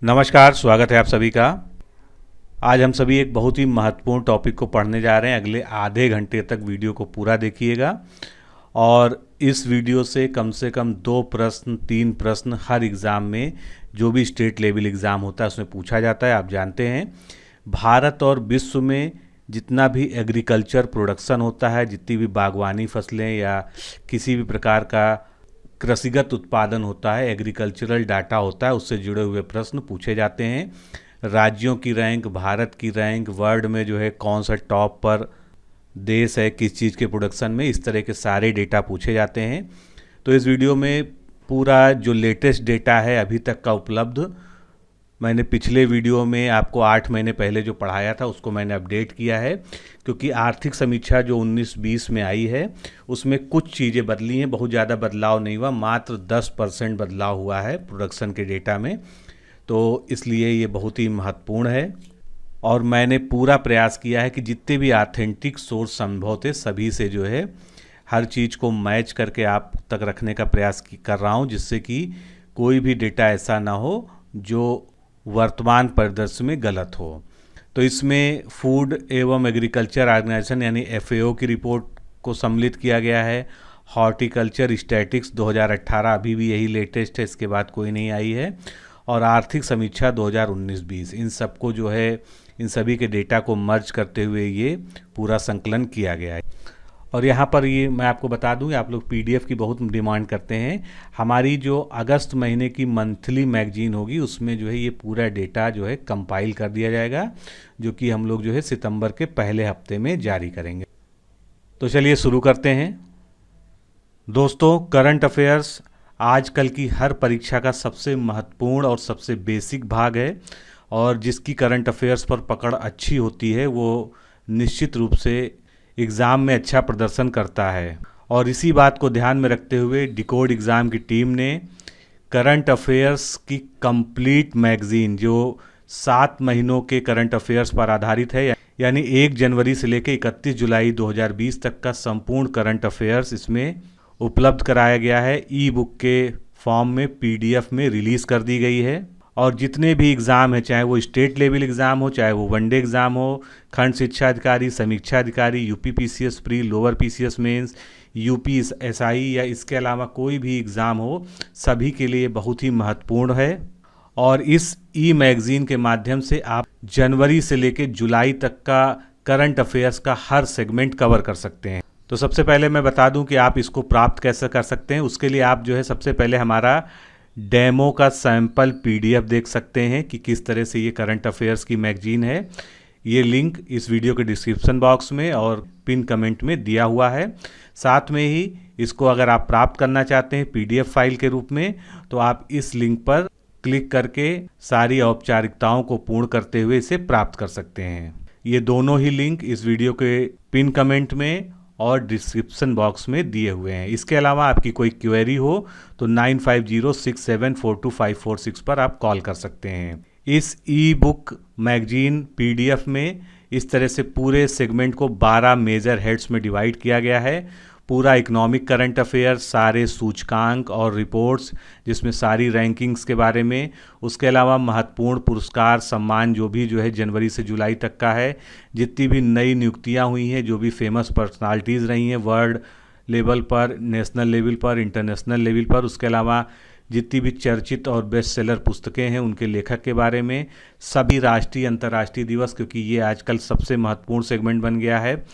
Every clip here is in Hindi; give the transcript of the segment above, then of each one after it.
नमस्कार, स्वागत है आप सभी का। आज हम सभी एक बहुत ही महत्वपूर्ण टॉपिक को पढ़ने जा रहे हैं। अगले आधे घंटे तक वीडियो को पूरा देखिएगा और इस वीडियो से कम 2 प्रश्न 3 प्रश्न हर एग्ज़ाम में, जो भी स्टेट लेवल एग्ज़ाम होता है उसमें पूछा जाता है। आप जानते हैं भारत और विश्व में जितना भी एग्रीकल्चर प्रोडक्शन होता है, जितनी भी बागवानी फसलें या किसी भी प्रकार का कृषिगत उत्पादन होता है, एग्रीकल्चरल डाटा होता है, उससे जुड़े हुए प्रश्न पूछे जाते हैं। राज्यों की रैंक, भारत की रैंक, वर्ल्ड में जो है कौन सा टॉप पर देश है किस चीज़ के प्रोडक्शन में, इस तरह के सारे डेटा पूछे जाते हैं। तो इस वीडियो में पूरा जो लेटेस्ट डेटा है अभी तक का उपलब्ध, मैंने पिछले वीडियो में आपको 8 महीने पहले जो पढ़ाया था उसको मैंने अपडेट किया है, क्योंकि आर्थिक समीक्षा जो 19-20 में आई है उसमें कुछ चीज़ें बदली हैं। बहुत ज़्यादा बदलाव नहीं हुआ, मात्र 10% बदलाव हुआ है प्रोडक्शन के डेटा में। तो इसलिए ये बहुत ही महत्वपूर्ण है और मैंने पूरा प्रयास किया है कि जितने भी ऑथेंटिक सोर्स संभव थे सभी से जो है हर चीज़ को मैच करके आप तक रखने का प्रयास कर रहा हूँ, जिससे कि कोई भी डेटा ऐसा ना हो जो वर्तमान परिदृश्य में गलत हो। तो इसमें फूड एवं एग्रीकल्चर ऑर्गेनाइजेशन यानी एफएओ की रिपोर्ट को सम्मिलित किया गया है। हॉर्टिकल्चर स्टैटिक्स 2018 अभी भी यही लेटेस्ट है, इसके बाद कोई नहीं आई है। और आर्थिक समीक्षा 2019-20, इन सबको जो है इन सभी के डेटा को मर्ज करते हुए ये पूरा संकलन किया गया है। और यहाँ पर ये मैं आपको बता दूँ, आप लोग पीडीएफ की बहुत डिमांड करते हैं। हमारी जो अगस्त महीने की मंथली मैगजीन होगी उसमें जो है ये पूरा डेटा जो है कंपाइल कर दिया जाएगा, जो कि हम लोग जो है सितंबर के पहले हफ्ते में जारी करेंगे। तो चलिए शुरू करते हैं। दोस्तों, करंट अफेयर्स आजकल की हर परीक्षा का सबसे महत्वपूर्ण और सबसे बेसिक भाग है, और जिसकी करंट अफेयर्स पर पकड़ अच्छी होती है वो निश्चित रूप से एग्ज़ाम में अच्छा प्रदर्शन करता है। और इसी बात को ध्यान में रखते हुए डिकोड एग्ज़ाम की टीम ने करंट अफेयर्स की कंप्लीट मैगज़ीन, जो 7 महीनों के करंट अफेयर्स पर आधारित है, यानी 1 जनवरी से लेकर 31 जुलाई 2020 तक का संपूर्ण करंट अफेयर्स इसमें उपलब्ध कराया गया है। ई बुक के फॉर्म में पीडीएफ में रिलीज़ कर दी गई है। और जितने भी एग्ज़ाम हैं, चाहे वो स्टेट लेवल एग्ज़ाम हो, चाहे वो वनडे एग्ज़ाम हो, खंड शिक्षा अधिकारी, समीक्षा अधिकारी, UP PCS pre, lower PCS mains, UP SI या इसके अलावा कोई भी एग्ज़ाम हो, सभी के लिए बहुत ही महत्वपूर्ण है। और इस ई मैगज़ीन के माध्यम से आप जनवरी से लेकर जुलाई तक का करंट अफेयर्स का हर सेगमेंट कवर कर सकते हैं। तो सबसे पहले मैं बता दूं कि आप इसको प्राप्त कैसे कर सकते हैं। उसके लिए आप जो है सबसे पहले हमारा डेमो का सैंपल पीडीएफ देख सकते हैं कि किस तरह से ये करंट अफेयर्स की मैगजीन है। ये लिंक इस वीडियो के डिस्क्रिप्शन बॉक्स में और पिन कमेंट में दिया हुआ है। साथ में ही इसको अगर आप प्राप्त करना चाहते हैं पीडीएफ फाइल के रूप में, तो आप इस लिंक पर क्लिक करके सारी औपचारिकताओं को पूर्ण करते हुए इसे प्राप्त कर सकते हैं। ये दोनों ही लिंक इस वीडियो के पिन कमेंट में और डिस्क्रिप्शन बॉक्स में दिए हुए हैं। इसके अलावा आपकी कोई क्वेरी हो तो 9506742546 पर आप कॉल कर सकते हैं। इस ई बुक मैगजीन पीडीएफ में इस तरह से पूरे सेगमेंट को 12 मेजर हेड्स में डिवाइड किया गया है। पूरा इकोनॉमिक करंट अफेयर, सारे सूचकांक और रिपोर्ट्स जिसमें सारी रैंकिंग्स के बारे में, उसके अलावा महत्वपूर्ण पुरस्कार सम्मान जो है जनवरी से जुलाई तक का है, जितनी भी नई नियुक्तियां हुई हैं, जो भी फेमस पर्सनालिटीज़ रही हैं वर्ल्ड लेवल पर, नेशनल लेवल पर, इंटरनेशनल लेवल पर, उसके अलावा जितनी भी चर्चित और बेस्ट सेलर पुस्तकें हैं उनके लेखक के बारे में, सभी राष्ट्रीय अंतर्राष्ट्रीय दिवस, क्योंकि ये आजकल सबसे महत्वपूर्ण सेगमेंट बन गया है,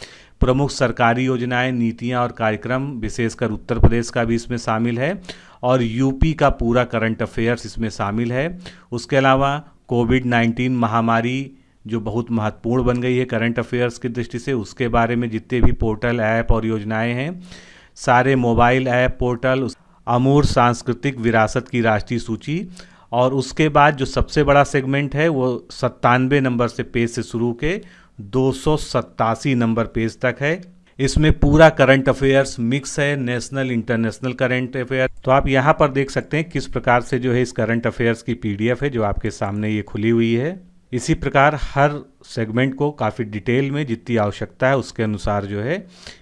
प्रमुख सरकारी योजनाएं, नीतियां और कार्यक्रम, विशेषकर उत्तर प्रदेश का भी इसमें शामिल है, और यूपी का पूरा करंट अफेयर्स इसमें शामिल है। उसके अलावा कोविड-19 महामारी जो बहुत महत्वपूर्ण बन गई है करंट अफेयर्स की दृष्टि से, उसके बारे में जितने भी पोर्टल, ऐप और योजनाएं हैं, सारे मोबाइल ऐप, पोर्टल, अमूर्त सांस्कृतिक विरासत की राष्ट्रीय सूची, और उसके बाद जो सबसे बड़ा सेगमेंट है वो 97 नंबर से पेज से शुरू के 287 नंबर पेज तक है। इसमें पूरा करंट अफेयर्स मिक्स है, नेशनल इंटरनेशनल करंट अफेयर। तो आप यहाँ पर देख सकते हैं किस प्रकार से जो है इस करंट अफेयर्स की पीडीएफ है जो आपके सामने ये खुली हुई है। इसी प्रकार हर सेगमेंट को काफ़ी डिटेल में जितनी आवश्यकता है उसके अनुसार जो है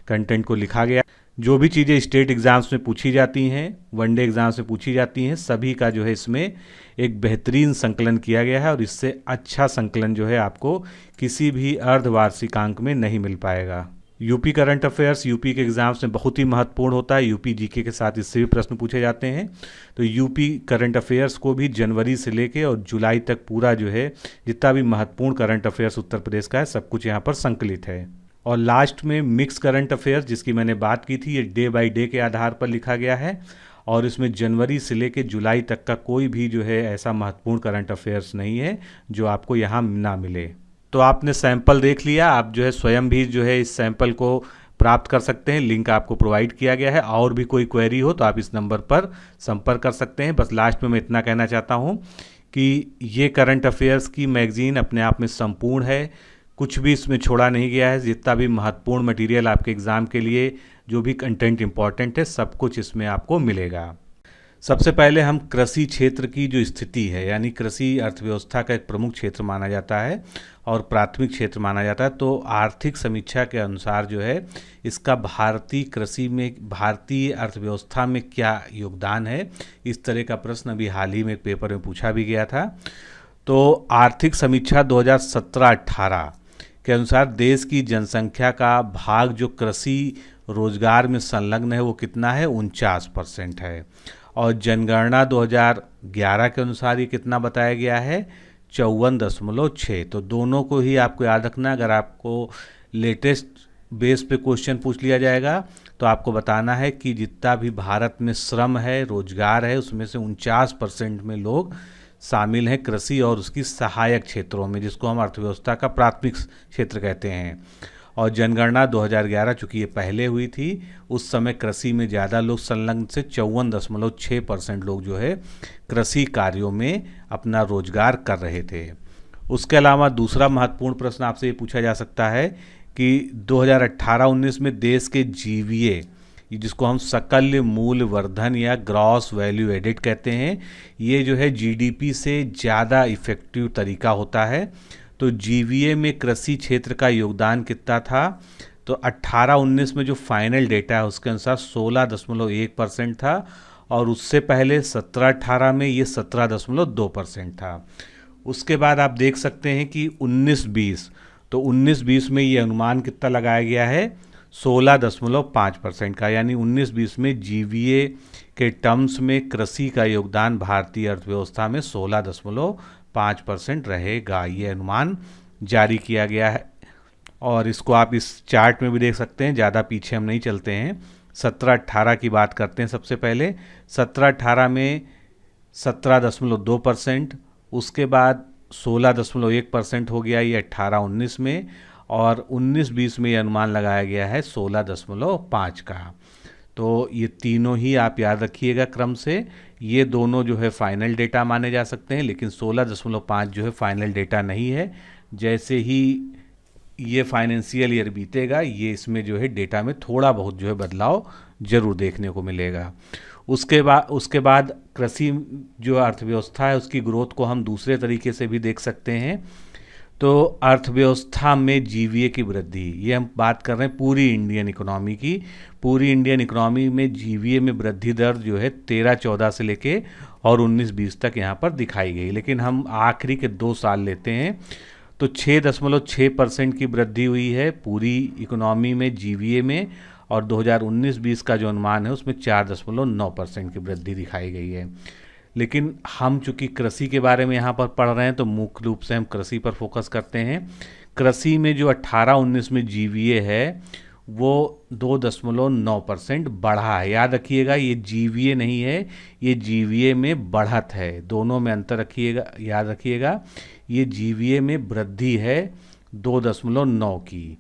कंटेंट को लिखा गया। जो भी चीज़ें स्टेट एग्ज़ाम्स में पूछी जाती हैं, वनडे एग्ज़ाम्स में पूछी जाती हैं, सभी का जो है इसमें एक बेहतरीन संकलन किया गया है और इससे अच्छा संकलन जो है आपको किसी भी अर्धवार्षिकांक में नहीं मिल पाएगा। यूपी करंट अफेयर्स यूपी के एग्ज़ाम्स में बहुत ही महत्वपूर्ण होता है। यूपी जीके के साथ इससे भी प्रश्न पूछे जाते हैं। तो यूपी करंट अफेयर्स को भी जनवरी से लेके और जुलाई तक पूरा जो है जितना भी महत्वपूर्ण करंट अफेयर्स उत्तर प्रदेश का है सब कुछ यहाँ पर संकलित है। और लास्ट में मिक्स करंट अफेयर्स जिसकी मैंने बात की थी, ये डे बाय डे के आधार पर लिखा गया है और इसमें जनवरी से लेके जुलाई तक का कोई भी जो है ऐसा महत्वपूर्ण करंट अफेयर्स नहीं है जो आपको यहाँ ना मिले। तो आपने सैंपल देख लिया, आप जो है स्वयं भी जो है इस सैंपल को प्राप्त कर सकते हैं। लिंक आपको प्रोवाइड किया गया है। और भी कोई क्वेरी हो तो आप इस नंबर पर संपर्क कर सकते हैं। बस लास्ट में मैं इतना कहना चाहता हूँ कि ये करंट अफेयर्स की मैगजीन अपने आप में संपूर्ण है, कुछ भी इसमें छोड़ा नहीं गया है। जितना भी महत्वपूर्ण मटेरियल आपके एग्ज़ाम के लिए जो भी कंटेंट इंपॉर्टेंट है सब कुछ इसमें आपको मिलेगा। सबसे पहले हम कृषि क्षेत्र की जो स्थिति है, यानी कृषि अर्थव्यवस्था का एक प्रमुख क्षेत्र माना जाता है और प्राथमिक क्षेत्र माना जाता है। तो आर्थिक समीक्षा के अनुसार जो है इसका भारतीय कृषि में, भारतीय अर्थव्यवस्था में क्या योगदान है, इस तरह का प्रश्न अभी हाल ही में एक पेपर में पूछा भी गया था। तो आर्थिक समीक्षा 2017-18 के अनुसार देश की जनसंख्या का भाग जो कृषि रोजगार में संलग्न है वो कितना है, 49% है। और जनगणना 2011 के अनुसार ये कितना बताया गया है, 54.6। तो दोनों को ही आपको याद रखना। अगर आपको लेटेस्ट बेस पे क्वेश्चन पूछ लिया जाएगा तो आपको बताना है कि जितना भी भारत में श्रम है, रोजगार है, उसमें से 49% में लोग शामिल हैं कृषि और उसकी सहायक क्षेत्रों में, जिसको हम अर्थव्यवस्था का प्राथमिक क्षेत्र कहते हैं। और जनगणना 2011 चूँकि ये पहले हुई थी, उस समय कृषि में ज़्यादा लोग संलग्न से 54.6% लोग जो है कृषि कार्यों में अपना रोजगार कर रहे थे। उसके अलावा दूसरा महत्वपूर्ण प्रश्न आपसे ये पूछा जा सकता है कि 2018-19 में देश के जीवीए, जिसको हम सकल मूल्य वर्धन या ग्रॉस वैल्यू एडिड कहते हैं, ये जो है जीडीपी से ज़्यादा इफेक्टिव तरीका होता है। तो जीवीए में कृषि क्षेत्र का योगदान कितना था, तो 18-19 में जो फाइनल डेटा है उसके अनुसार 16.1% था और उससे पहले 17-18 में ये 17.2% था। उसके बाद आप देख सकते हैं कि 19-20, तो 19-20 में ये अनुमान कितना लगाया गया है, 16.5% का। यानी 19-20 में जीवीए के टर्म्स में कृषि का योगदान भारतीय अर्थव्यवस्था में 16.5% रहेगा, ये अनुमान जारी किया गया है। और इसको आप इस चार्ट में भी देख सकते हैं, ज़्यादा पीछे हम नहीं चलते हैं। 17-18 की बात करते हैं सबसे पहले। 17-18 में 17.2%, उसके बाद 16.1% हो गया ये 18-19 में, और 19-20 में ये अनुमान लगाया गया है 16.5 का। तो ये तीनों ही आप याद रखिएगा क्रम से। ये दोनों जो है फाइनल डेटा माने जा सकते हैं, लेकिन 16.5 जो है फाइनल डेटा नहीं है। जैसे ही ये फाइनेंशियल ईयर बीतेगा, ये इसमें जो है डेटा में थोड़ा बहुत जो है बदलाव जरूर देखने को मिलेगा। उसके बाद कृषि जो अर्थव्यवस्था है उसकी ग्रोथ को हम दूसरे तरीके से भी देख सकते हैं। तो अर्थव्यवस्था में जीवीए की वृद्धि, ये हम बात कर रहे हैं पूरी इंडियन इकोनॉमी की। पूरी इंडियन इकोनॉमी में जीवीए में वृद्धि दर जो है 13-14 से लेके और 19-20 तक यहाँ पर दिखाई गई। लेकिन हम आखिरी के 2 साल लेते हैं तो 6.6% की वृद्धि हुई है पूरी इकोनॉमी में जीवीए में, और 2019-20 का जो अनुमान है उसमें 4.9% की वृद्धि दिखाई गई है। लेकिन हम चूंकि कृषि के बारे में यहाँ पर पढ़ रहे हैं तो मुख्य रूप से हम कृषि पर फोकस करते हैं। कृषि में जो 18-19 में जीवीए है वो 2.9% बढ़ा है। याद रखिएगा ये जीवीए नहीं है, ये जीवीए में बढ़त है, दोनों में अंतर रखिएगा, याद रखिएगा। ये जीवीए में वृद्धि है 2.9 की,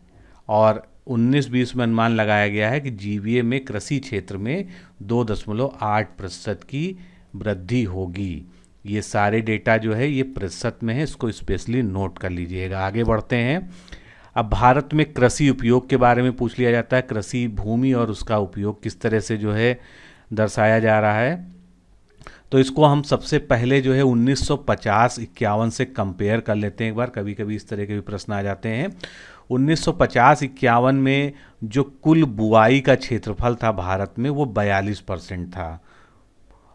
और 19-20 में अनुमान लगाया गया है कि जीवीए में कृषि क्षेत्र में 2.8% की वृद्धि होगी। ये सारे डेटा जो है ये प्रतिशत में है, इसको स्पेशली नोट कर लीजिएगा। आगे बढ़ते हैं। अब भारत में कृषि उपयोग के बारे में पूछ लिया जाता है। कृषि भूमि और उसका उपयोग किस तरह से जो है दर्शाया जा रहा है। तो इसको हम सबसे पहले जो है 1950-51 से कंपेयर कर लेते हैं एक बार, कभी कभी इस तरह के भी प्रश्न आ जाते हैं। 1950-51 में जो कुल बुआई का क्षेत्रफल था भारत में वो 42% था,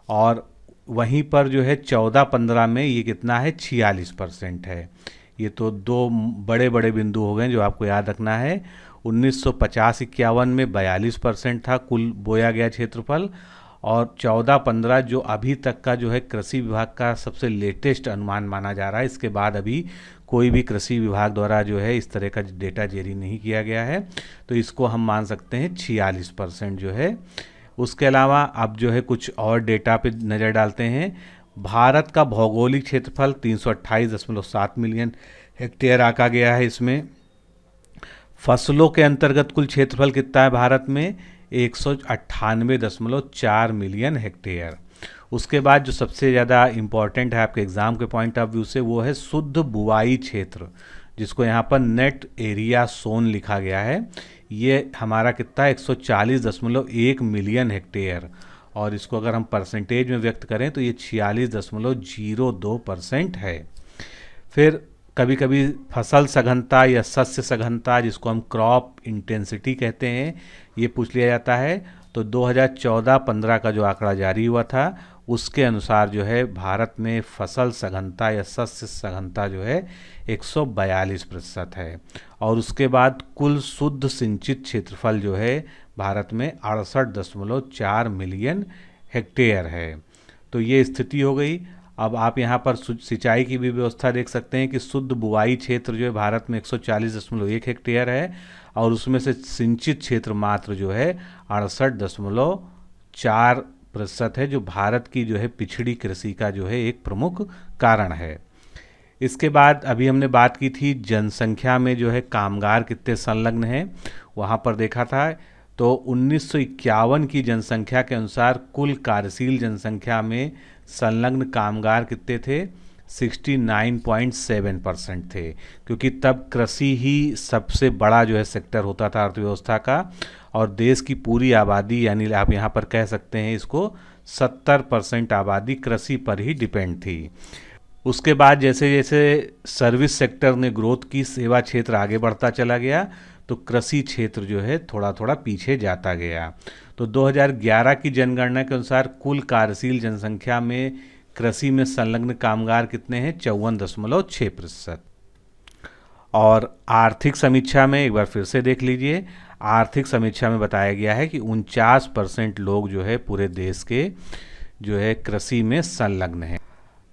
और वहीं पर जो है 14-15 में ये कितना है, 46% है। ये तो दो बड़े बड़े बिंदु हो गए जो आपको याद रखना है। 1950-51 में 42% था कुल बोया गया क्षेत्रफल, और 14-15 जो अभी तक का जो है कृषि विभाग का सबसे लेटेस्ट अनुमान माना जा रहा है। इसके बाद अभी कोई भी कृषि विभाग द्वारा जो है इस तरह का डेटा जारी नहीं किया गया है, तो इसको हम मान सकते हैं 46% जो है। उसके अलावा अब जो है कुछ और डेटा पे नज़र डालते हैं। भारत का भौगोलिक क्षेत्रफल 328.7 मिलियन हेक्टेयर आका गया है। इसमें फसलों के अंतर्गत कुल क्षेत्रफल कितना है भारत में, 198.4 मिलियन हेक्टेयर। उसके बाद जो सबसे ज़्यादा इम्पॉर्टेंट है आपके एग्ज़ाम के पॉइंट ऑफ व्यू से, वो है शुद्ध बुआई क्षेत्र, जिसको यहाँ पर नेट एरिया सोन लिखा गया है। ये हमारा कितना है, 140.1 मिलियन हेक्टेयर, और इसको अगर हम परसेंटेज में व्यक्त करें तो ये 46.02% है। फिर कभी कभी फसल सघनता या शस्य सघनता, जिसको हम क्रॉप इंटेंसिटी कहते हैं, ये पूछ लिया जाता है। तो 2014-15 का जो आंकड़ा जारी हुआ था उसके अनुसार जो है भारत में फसल सघनता या शस्य सघनता जो है 142% है। और उसके बाद कुल शुद्ध सिंचित क्षेत्रफल जो है भारत में 68.4 मिलियन हेक्टेयर है। तो ये स्थिति हो गई। अब आप यहाँ पर सिंचाई की भी व्यवस्था देख सकते हैं कि शुद्ध बुआई क्षेत्र जो है भारत में 140.1 हेक्टेयर है, और उसमें से सिंचित क्षेत्र मात्र जो है 68.4% है, जो भारत की जो है पिछड़ी कृषि का जो है एक प्रमुख कारण है। इसके बाद अभी हमने बात की थी जनसंख्या में जो है कामगार कितने संलग्न हैं, वहाँ पर देखा था तो 1951 की जनसंख्या के अनुसार कुल कार्यशील जनसंख्या में संलग्न कामगार कितने थे, 69.7% थे, क्योंकि तब कृषि ही सबसे बड़ा जो है सेक्टर होता था अर्थव्यवस्था का, और देश की पूरी आबादी, यानी आप यहाँ पर कह सकते हैं इसको 70% आबादी कृषि पर ही डिपेंड थी। उसके बाद जैसे जैसे सर्विस सेक्टर ने ग्रोथ की, सेवा क्षेत्र आगे बढ़ता चला गया, तो कृषि क्षेत्र जो है थोड़ा थोड़ा पीछे जाता गया। तो 2011 की जनगणना के अनुसार कुल कार्यशील जनसंख्या में कृषि में संलग्न कामगार कितने हैं, 54.6%। और आर्थिक समीक्षा में एक बार फिर से देख लीजिए, आर्थिक समीक्षा में बताया गया है कि 49% लोग जो है पूरे देश के जो है कृषि में संलग्न हैं।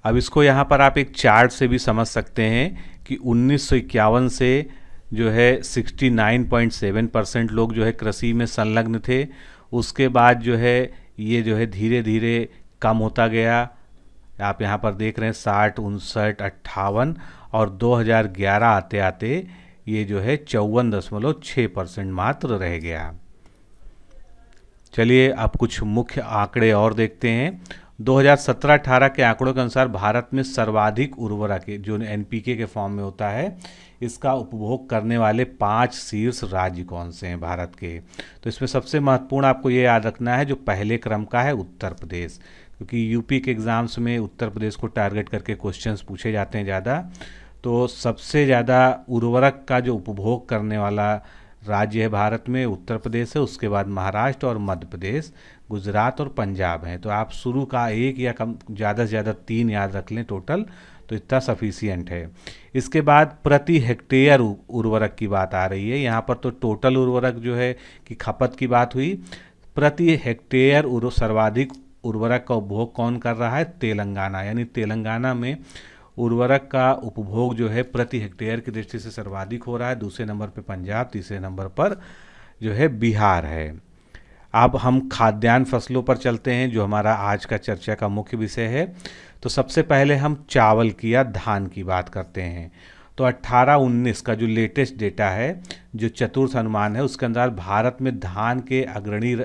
अब इसको यहाँ पर आप एक चार्ट से भी समझ सकते हैं कि 1951 से जो है 69.7% लोग जो है कृषि में संलग्न थे। उसके बाद जो है ये जो है धीरे धीरे कम होता गया। आप यहाँ पर देख रहे हैं 60, 59, 58, और 2011 आते आते ये जो है 54.6% मात्र रह गया। चलिए अब कुछ मुख्य आंकड़े और देखते हैं। 2017-18 के आंकड़ों के अनुसार भारत में सर्वाधिक उर्वरक जो एनपीके के फॉर्म में होता है, इसका उपभोग करने वाले 5 शीर्ष राज्य कौन से हैं भारत के। तो इसमें सबसे महत्वपूर्ण आपको ये याद रखना है, जो पहले क्रम का है उत्तर प्रदेश, क्योंकि यूपी के एग्ज़ाम्स में उत्तर प्रदेश को टारगेट करके क्वेश्चंस पूछे जाते हैं ज़्यादा। तो सबसे ज़्यादा उर्वरक का जो उपभोग करने वाला राज्य है भारत में उत्तर प्रदेश है। उसके बाद महाराष्ट्र और मध्य प्रदेश, गुजरात और पंजाब हैं। तो आप शुरू का एक या कम ज़्यादा से ज़्यादा 3 याद रख लें टोटल, तो इतना सफिशियंट है। इसके बाद प्रति हेक्टेयर उर्वरक की बात आ रही है। यहाँ पर तो टोटल उर्वरक जो है कि खपत की बात हुई, प्रति हेक्टेयर सर्वाधिक उर्वरक का उपभोग कौन कर रहा है, तेलंगाना। यानी तेलंगाना में उर्वरक का उपभोग जो है प्रति हेक्टेयर की दृष्टि से सर्वाधिक हो रहा है। दूसरे नंबर पर पंजाब, तीसरे नंबर पर जो है बिहार है। अब हम खाद्यान्न फसलों पर चलते हैं, जो हमारा आज का चर्चा का मुख्य विषय है। तो सबसे पहले हम चावल की या धान की बात करते हैं। तो 18-19 का जो लेटेस्ट डेटा है, जो चतुर्थ अनुमान है, उसके अंदर भारत में धान के अग्रणी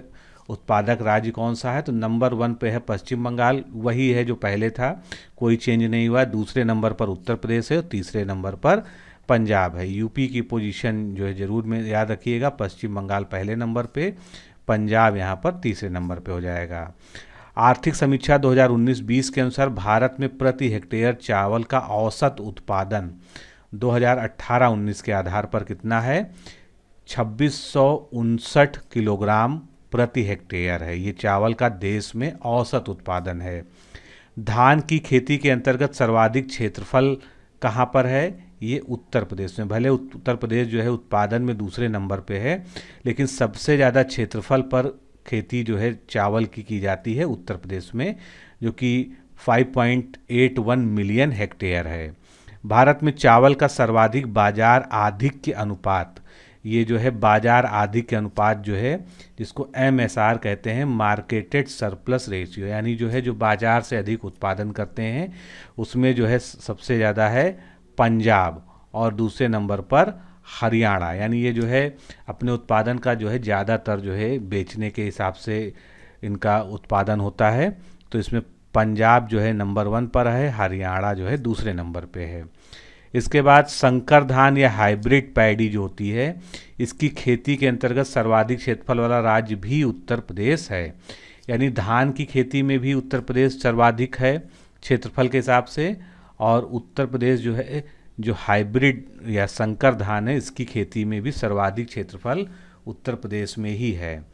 उत्पादक राज्य कौन सा है। तो नंबर 1 पे है पश्चिम बंगाल, वही है जो पहले था, कोई चेंज नहीं हुआ। दूसरे नंबर पर उत्तर प्रदेश है और तीसरे नंबर पर पंजाब है। यूपी की पोजीशन जो है जरूर में याद रखिएगा, पश्चिम बंगाल पहले नंबर पे, पंजाब यहाँ पर तीसरे नंबर पे हो जाएगा। आर्थिक समीक्षा 2019-20 के अनुसार भारत में प्रति हेक्टेयर चावल का औसत उत्पादन 2018-19 के आधार पर कितना है? 2659 किलोग्राम प्रति हेक्टेयर है। ये चावल का देश में औसत उत्पादन है। धान की खेती के अंतर्गत सर्वाधिक क्षेत्रफल कहाँ पर है? ये उत्तर प्रदेश में। भले उत्तर प्रदेश जो है उत्पादन में दूसरे नंबर पे है, लेकिन सबसे ज़्यादा क्षेत्रफल पर खेती जो है चावल की जाती है उत्तर प्रदेश में, जो कि 5.81 मिलियन हेक्टेयर है। भारत में चावल का सर्वाधिक बाजार आधिक्य अनुपात, ये जो है बाजार आधिक्य अनुपात जो है, जिसको MSR कहते हैं, मार्केटेड सरप्लस रेशियो, यानी जो है जो बाजार से अधिक उत्पादन करते हैं उसमें जो है सबसे ज़्यादा है पंजाब और दूसरे नंबर पर हरियाणा। यानी ये जो है अपने उत्पादन का जो है ज़्यादातर जो है बेचने के हिसाब से इनका उत्पादन होता है। तो इसमें पंजाब जो है नंबर 1 पर है, हरियाणा जो है दूसरे नंबर पे है। इसके बाद संकर धान या हाइब्रिड पैडी जो होती है, इसकी खेती के अंतर्गत सर्वाधिक क्षेत्रफल वाला राज्य भी उत्तर प्रदेश है। यानी धान की खेती में भी उत्तर प्रदेश सर्वाधिक है क्षेत्रफल के हिसाब से, और उत्तर प्रदेश जो है जो हाइब्रिड या संकर धान है इसकी खेती में भी सर्वाधिक क्षेत्रफल उत्तर प्रदेश में ही है।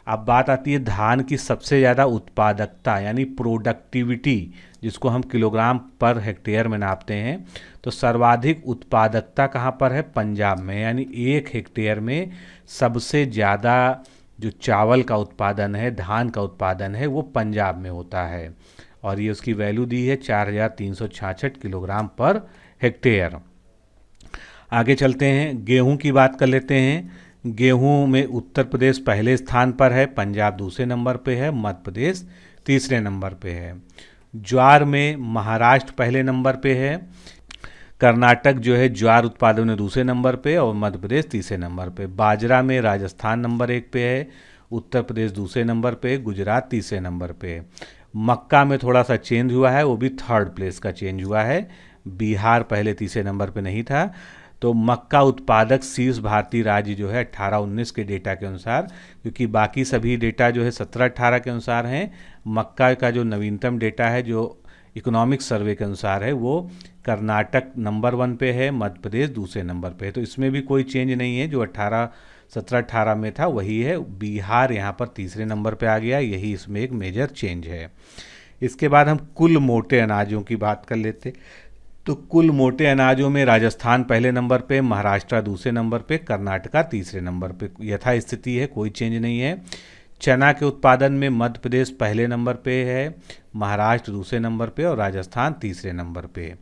अब बात आती है धान की सबसे ज़्यादा उत्पादकता यानी प्रोडक्टिविटी, जिसको हम किलोग्राम पर हेक्टेयर में नापते हैं। तो सर्वाधिक उत्पादकता कहाँ पर है? पंजाब में। यानी 1 हेक्टेयर में सबसे ज़्यादा जो चावल का उत्पादन है, धान का उत्पादन है, वो पंजाब में होता है, और ये उसकी वैल्यू दी है 4366 किलोग्राम पर हेक्टेयर। आगे चलते हैं, गेहूं की बात कर लेते हैं। गेहूं में उत्तर प्रदेश पहले स्थान पर है, पंजाब दूसरे नंबर पे है, मध्य प्रदेश तीसरे नंबर पे है। ज्वार में महाराष्ट्र पहले नंबर पे है, कर्नाटक जो है ज्वार उत्पादन में दूसरे नंबर पे और मध्य प्रदेश तीसरे नंबर पे। बाजरा में राजस्थान नंबर 1 पे है, उत्तर प्रदेश दूसरे नंबर पे, गुजरात तीसरे नंबर पे। मक्का में थोड़ा सा चेंज हुआ है, वो भी 3rd प्लेस का चेंज हुआ है, बिहार पहले तीसरे नंबर पे नहीं था। तो मक्का उत्पादक शीर्ष भारतीय राज्य जो है 18-19 के डेटा के अनुसार, क्योंकि बाकी सभी डेटा जो है 17-18 के अनुसार हैं, मक्का का जो नवीनतम डेटा है जो इकोनॉमिक सर्वे के अनुसार है वो कर्नाटक नंबर 1 पे है, मध्य प्रदेश दूसरे नंबर पे है। तो इसमें भी कोई चेंज नहीं है, जो 17-18 में था वही है। बिहार यहाँ पर तीसरे नंबर पे आ गया, यही इसमें एक मेजर चेंज है। इसके बाद हम कुल मोटे अनाजों की बात कर लेते। तो कुल मोटे अनाजों में राजस्थान पहले नंबर पे, महाराष्ट्र दूसरे नंबर पे, कर्नाटका तीसरे नंबर पे यथा स्थिति है, कोई चेंज नहीं है। चना के उत्पादन में मध्य प्रदेश पहले नंबर पे है, महाराष्ट्र दूसरे नंबर पे और राजस्थान तीसरे नंबर पे।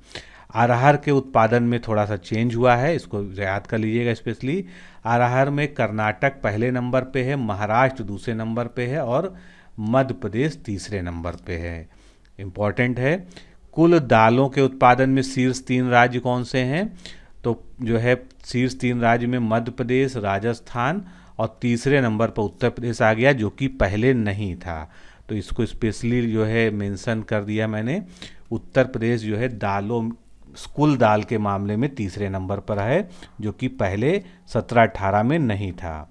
अरहर के उत्पादन में थोड़ा सा चेंज हुआ है, इसको याद कर लीजिएगा स्पेशली। अरहर में कर्नाटक पहले नंबर पे है, महाराष्ट्र दूसरे नंबर पे है और मध्य प्रदेश तीसरे नंबर पे है, इम्पॉर्टेंट है। कुल दालों के उत्पादन में शीर्ष 3 राज्य कौन से हैं? तो जो है शीर्ष 3 राज्य में मध्य प्रदेश, राजस्थान और तीसरे नंबर पर उत्तर प्रदेश आ गया, जो कि पहले नहीं था। तो इसको स्पेशली जो है मेंशन कर दिया मैंने। उत्तर प्रदेश जो है दालों कुल दाल के मामले में तीसरे नंबर पर है, जो कि पहले 17-18 में नहीं था।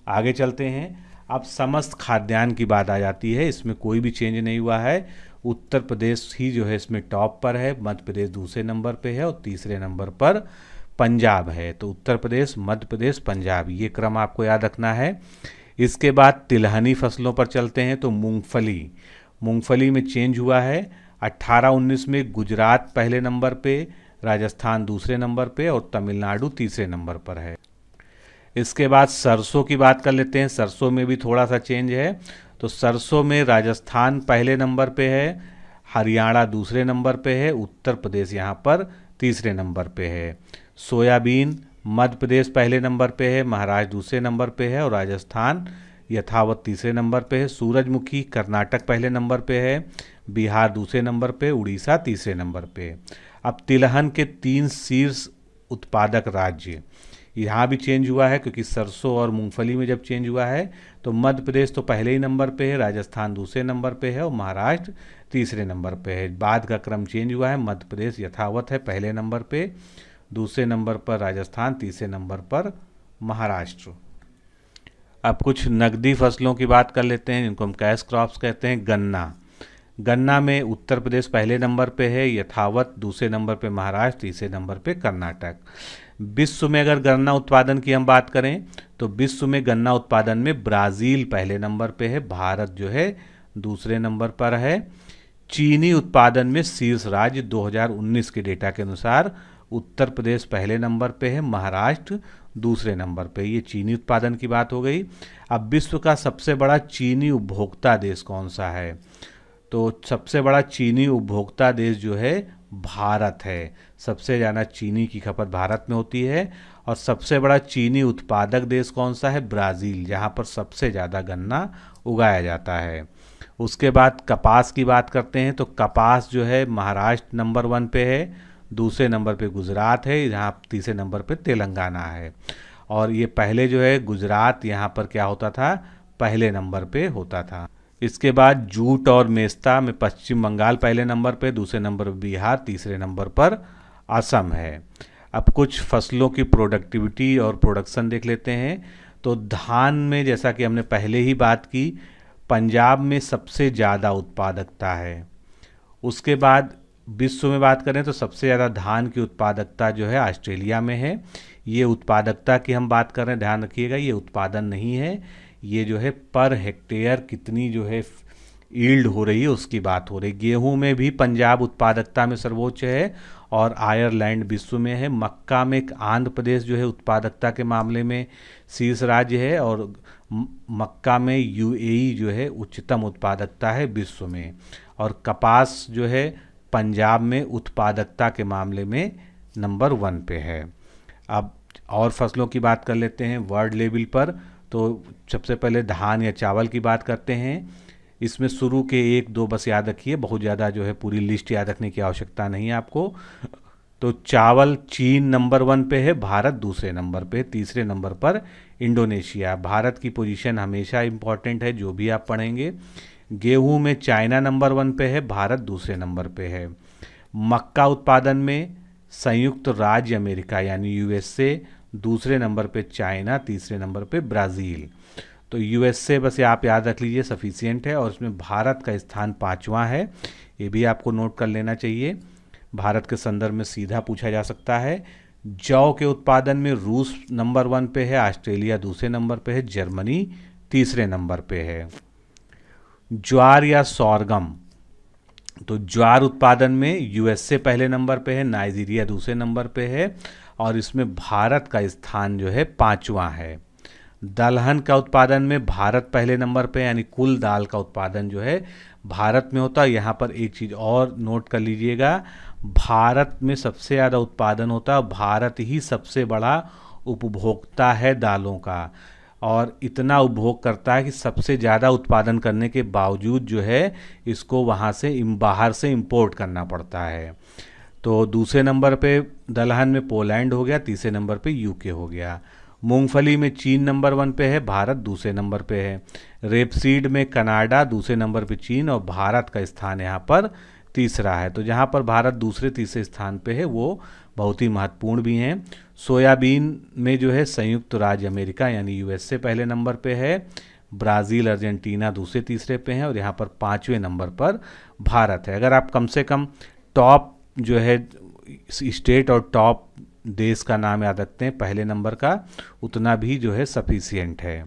आगे चलते हैं, अब समस्त खाद्यान्न की बात आ जाती है। इसमें कोई भी चेंज नहीं हुआ है, उत्तर प्रदेश ही जो है इसमें टॉप पर है, मध्य प्रदेश दूसरे नंबर पे है और तीसरे नंबर पर पंजाब है। तो उत्तर प्रदेश, मध्य प्रदेश, पंजाब, ये क्रम आपको याद रखना है। इसके बाद तिलहनी फसलों पर चलते हैं। तो मूंगफली में चेंज हुआ है। 18-19 में गुजरात पहले नंबर पे, राजस्थान दूसरे नंबर पे और तमिलनाडु तीसरे नंबर पर है। इसके बाद सरसों की बात कर लेते हैं। सरसों में भी थोड़ा सा चेंज है। तो सरसों में राजस्थान पहले नंबर पे है, हरियाणा दूसरे नंबर पे है, उत्तर प्रदेश यहाँ पर तीसरे नंबर पे है। सोयाबीन मध्य प्रदेश पहले नंबर पे है, महाराष्ट्र दूसरे नंबर पे है और राजस्थान यथावत तीसरे नंबर पे है। सूरजमुखी कर्नाटक पहले नंबर पे है, बिहार दूसरे नंबर पे, उड़ीसा तीसरे नंबर पे। अब तिलहन के 3 शीर्ष उत्पादक राज्य, यहाँ भी चेंज हुआ है, क्योंकि सरसों और मूंगफली में जब चेंज हुआ है तो मध्य प्रदेश तो पहले ही नंबर पे है, राजस्थान दूसरे नंबर पे है और महाराष्ट्र तीसरे नंबर पे है। बाद का क्रम चेंज हुआ है, मध्य प्रदेश यथावत है पहले नंबर पे, दूसरे नंबर पर राजस्थान, तीसरे नंबर पर महाराष्ट्र। अब कुछ नकदी फसलों की बात कर लेते हैं, जिनको हम कैश क्रॉप्स कहते हैं। गन्ना गन्ना में उत्तर प्रदेश पहले नंबर पे है, यथावत दूसरे नंबर पे महाराष्ट्र, तीसरे नंबर पे कर्नाटक। विश्व में अगर गन्ना उत्पादन की हम बात करें तो विश्व में गन्ना उत्पादन में ब्राज़ील पहले नंबर पे है, भारत जो है दूसरे नंबर पर है। चीनी उत्पादन में शीर्ष राज्य 2019 के डेटा के अनुसार उत्तर प्रदेश पहले नंबर पे है, महाराष्ट्र दूसरे नंबर पे। ये चीनी उत्पादन की बात हो गई। अब विश्व का सबसे बड़ा चीनी उपभोक्ता देश कौन सा है? तो सबसे बड़ा चीनी उपभोक्ता देश जो है भारत है। सबसे ज़्यादा चीनी की खपत भारत में होती है। और सबसे बड़ा चीनी उत्पादक देश कौन सा है? ब्राज़ील, जहाँ पर सबसे ज़्यादा गन्ना उगाया जाता है। उसके बाद कपास की बात करते हैं तो कपास जो है महाराष्ट्र नंबर 1 पे है, दूसरे नंबर पे गुजरात है, यहाँ तीसरे नंबर पे तेलंगाना है। और ये पहले जो है गुजरात यहाँ पर क्या होता था? पहले नंबर पे होता था। इसके बाद जूट और मेस्ता में पश्चिम बंगाल पहले नंबर पे, दूसरे नंबर पर बिहार, तीसरे नंबर पर असम है। अब कुछ फसलों की प्रोडक्टिविटी और प्रोडक्शन देख लेते हैं। तो धान में जैसा कि हमने पहले ही बात की, पंजाब में सबसे ज़्यादा उत्पादकता है। उसके बाद विश्व में बात करें तो सबसे ज़्यादा धान की उत्पादकता जो है ऑस्ट्रेलिया में है। ये उत्पादकता की हम बात कर रहे हैं, ध्यान रखिएगा, ये उत्पादन नहीं है, ये जो है पर हेक्टेयर कितनी जो है ईल्ड हो रही है उसकी बात हो रही। गेहूं में भी पंजाब उत्पादकता में सर्वोच्च है और आयरलैंड विश्व में है। मक्का में आंध्र प्रदेश जो है उत्पादकता के मामले में शीर्ष राज्य है और मक्का में यूएई जो है उच्चतम उत्पादकता है विश्व में। और कपास जो है पंजाब में उत्पादकता के मामले में नंबर 1 पे है। अब और फसलों की बात कर लेते हैं वर्ल्ड लेवल पर। तो सबसे पहले धान या चावल की बात करते हैं। इसमें शुरू के 1-2 बस याद रखिए, बहुत ज़्यादा जो है पूरी लिस्ट याद रखने की आवश्यकता नहीं है आपको। तो चावल चीन नंबर 1 पे है, भारत दूसरे नंबर पे, तीसरे नंबर पर इंडोनेशिया। भारत की पोजीशन हमेशा इम्पॉर्टेंट है जो भी आप पढ़ेंगे। गेहूं में चाइना नंबर 1 पे है, भारत दूसरे नंबर पे है। मक्का उत्पादन में संयुक्त राज्य अमेरिका यानी यूएसए दूसरे नंबर पे, चाइना तीसरे नंबर पे, ब्राज़ील। तो यूएसए बस आप याद रख लीजिए, सफिशिएंट है। और इसमें भारत का स्थान 5वां है, ये भी आपको नोट कर लेना चाहिए, भारत के संदर्भ में सीधा पूछा जा सकता है। जौ के उत्पादन में रूस नंबर 1 पे है, ऑस्ट्रेलिया दूसरे नंबर पे है, जर्मनी तीसरे नंबर पे है। ज्वार या सोरगम, तो ज्वार उत्पादन में यूएसए पहले नंबर पे है, नाइजीरिया दूसरे नंबर पे है और इसमें भारत का स्थान जो है 5वां है। दलहन का उत्पादन में भारत पहले नंबर पे, यानी कुल दाल का उत्पादन जो है भारत में होता है। यहाँ पर एक चीज़ और नोट कर लीजिएगा, भारत में सबसे ज़्यादा उत्पादन होता है, भारत ही सबसे बड़ा उपभोक्ता है दालों का और इतना उपभोग करता है कि सबसे ज़्यादा उत्पादन करने के बावजूद जो है इसको वहाँ से बाहर से इंपोर्ट करना पड़ता है। तो दूसरे नंबर पे दलहन में पोलैंड हो गया, तीसरे नंबर पे यूके हो गया। मूंगफली में चीन नंबर 1 पे है, भारत दूसरे नंबर पे है। रेपसीड में कनाडा दूसरे नंबर पे, चीन और भारत का स्थान यहाँ पर तीसरा है। तो जहाँ पर भारत दूसरे तीसरे स्थान पे है वो बहुत ही महत्वपूर्ण भी हैं। सोयाबीन में जो है संयुक्त राज्य अमेरिका यानी यूएसए पहले नंबर पे है, ब्राज़ील अर्जेंटीना दूसरे तीसरे पे हैं और यहाँ पर 5वें नंबर पर भारत है। अगर आप कम से कम टॉप जो है स्टेट और टॉप देश का नाम याद रखते हैं पहले नंबर का, उतना भी जो है सफिशिएंट है।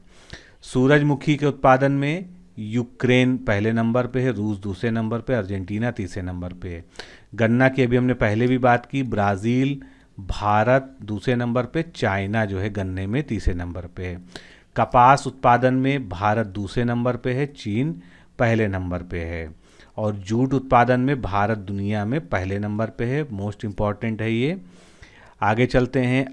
सूरजमुखी के उत्पादन में यूक्रेन पहले नंबर पे है, रूस दूसरे नंबर पे, अर्जेंटीना तीसरे नंबर पे है। गन्ना की अभी हमने पहले भी बात की, ब्राज़ील भारत दूसरे नंबर पे, चाइना जो है गन्ने में तीसरे नंबर पे है। कपास उत्पादन में भारत दूसरे नंबर पे है, चीन पहले नंबर पे है। और जूट उत्पादन में भारत दुनिया में पहले नंबर पे है, मोस्ट इम्पॉर्टेंट है ये। आगे चलते हैं,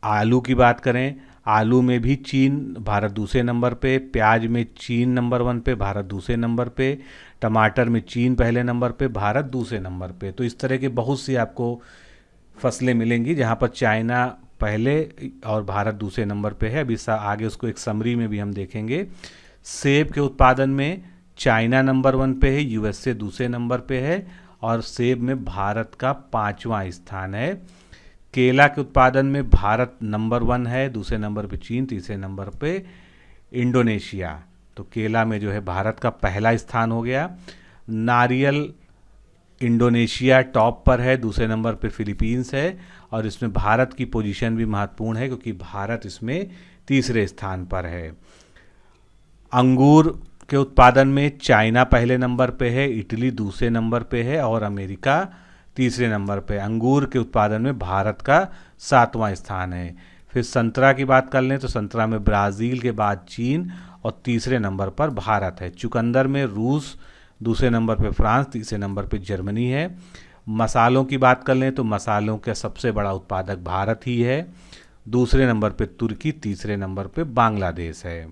आलू की बात करें, आलू में भी चीन भारत दूसरे नंबर पे, प्याज में चीन नंबर 1 पे, भारत दूसरे नंबर पे, टमाटर में चीन पहले नंबर पे, भारत दूसरे नंबर पे। तो इस तरह के बहुत सी आपको फसलें मिलेंगी जहाँ पर चाइना पहले और भारत दूसरे नंबर पे है। अभी आगे उसको एक समरी में भी हम देखेंगे। सेब के उत्पादन में चाइना नंबर 1 पे है, यूएसए दूसरे नंबर पे है और सेब में भारत का 5वां स्थान है। केला के उत्पादन में भारत नंबर 1 है, दूसरे नंबर पे चीन, तीसरे नंबर पे इंडोनेशिया। तो केला में जो है भारत का पहला स्थान हो गया। नारियल इंडोनेशिया टॉप पर है, दूसरे नंबर पे फिलीपींस है, और इसमें भारत की पोजीशन भी महत्वपूर्ण है क्योंकि भारत इसमें तीसरे स्थान पर है। अंगूर के उत्पादन में चाइना पहले नंबर पे है, इटली दूसरे नंबर पे है और अमेरिका तीसरे नंबर पे। अंगूर के उत्पादन में भारत का 7वां स्थान है। फिर संतरा की बात कर लें तो संतरा में ब्राज़ील के बाद चीन और तीसरे नंबर पर भारत है। चुकंदर में रूस, दूसरे नंबर पे फ्रांस, तीसरे नंबर पे जर्मनी है। मसालों की बात कर लें तो मसालों का सबसे बड़ा उत्पादक भारत ही है, दूसरे नंबर पे तुर्की, तीसरे नंबर पे बांग्लादेश है।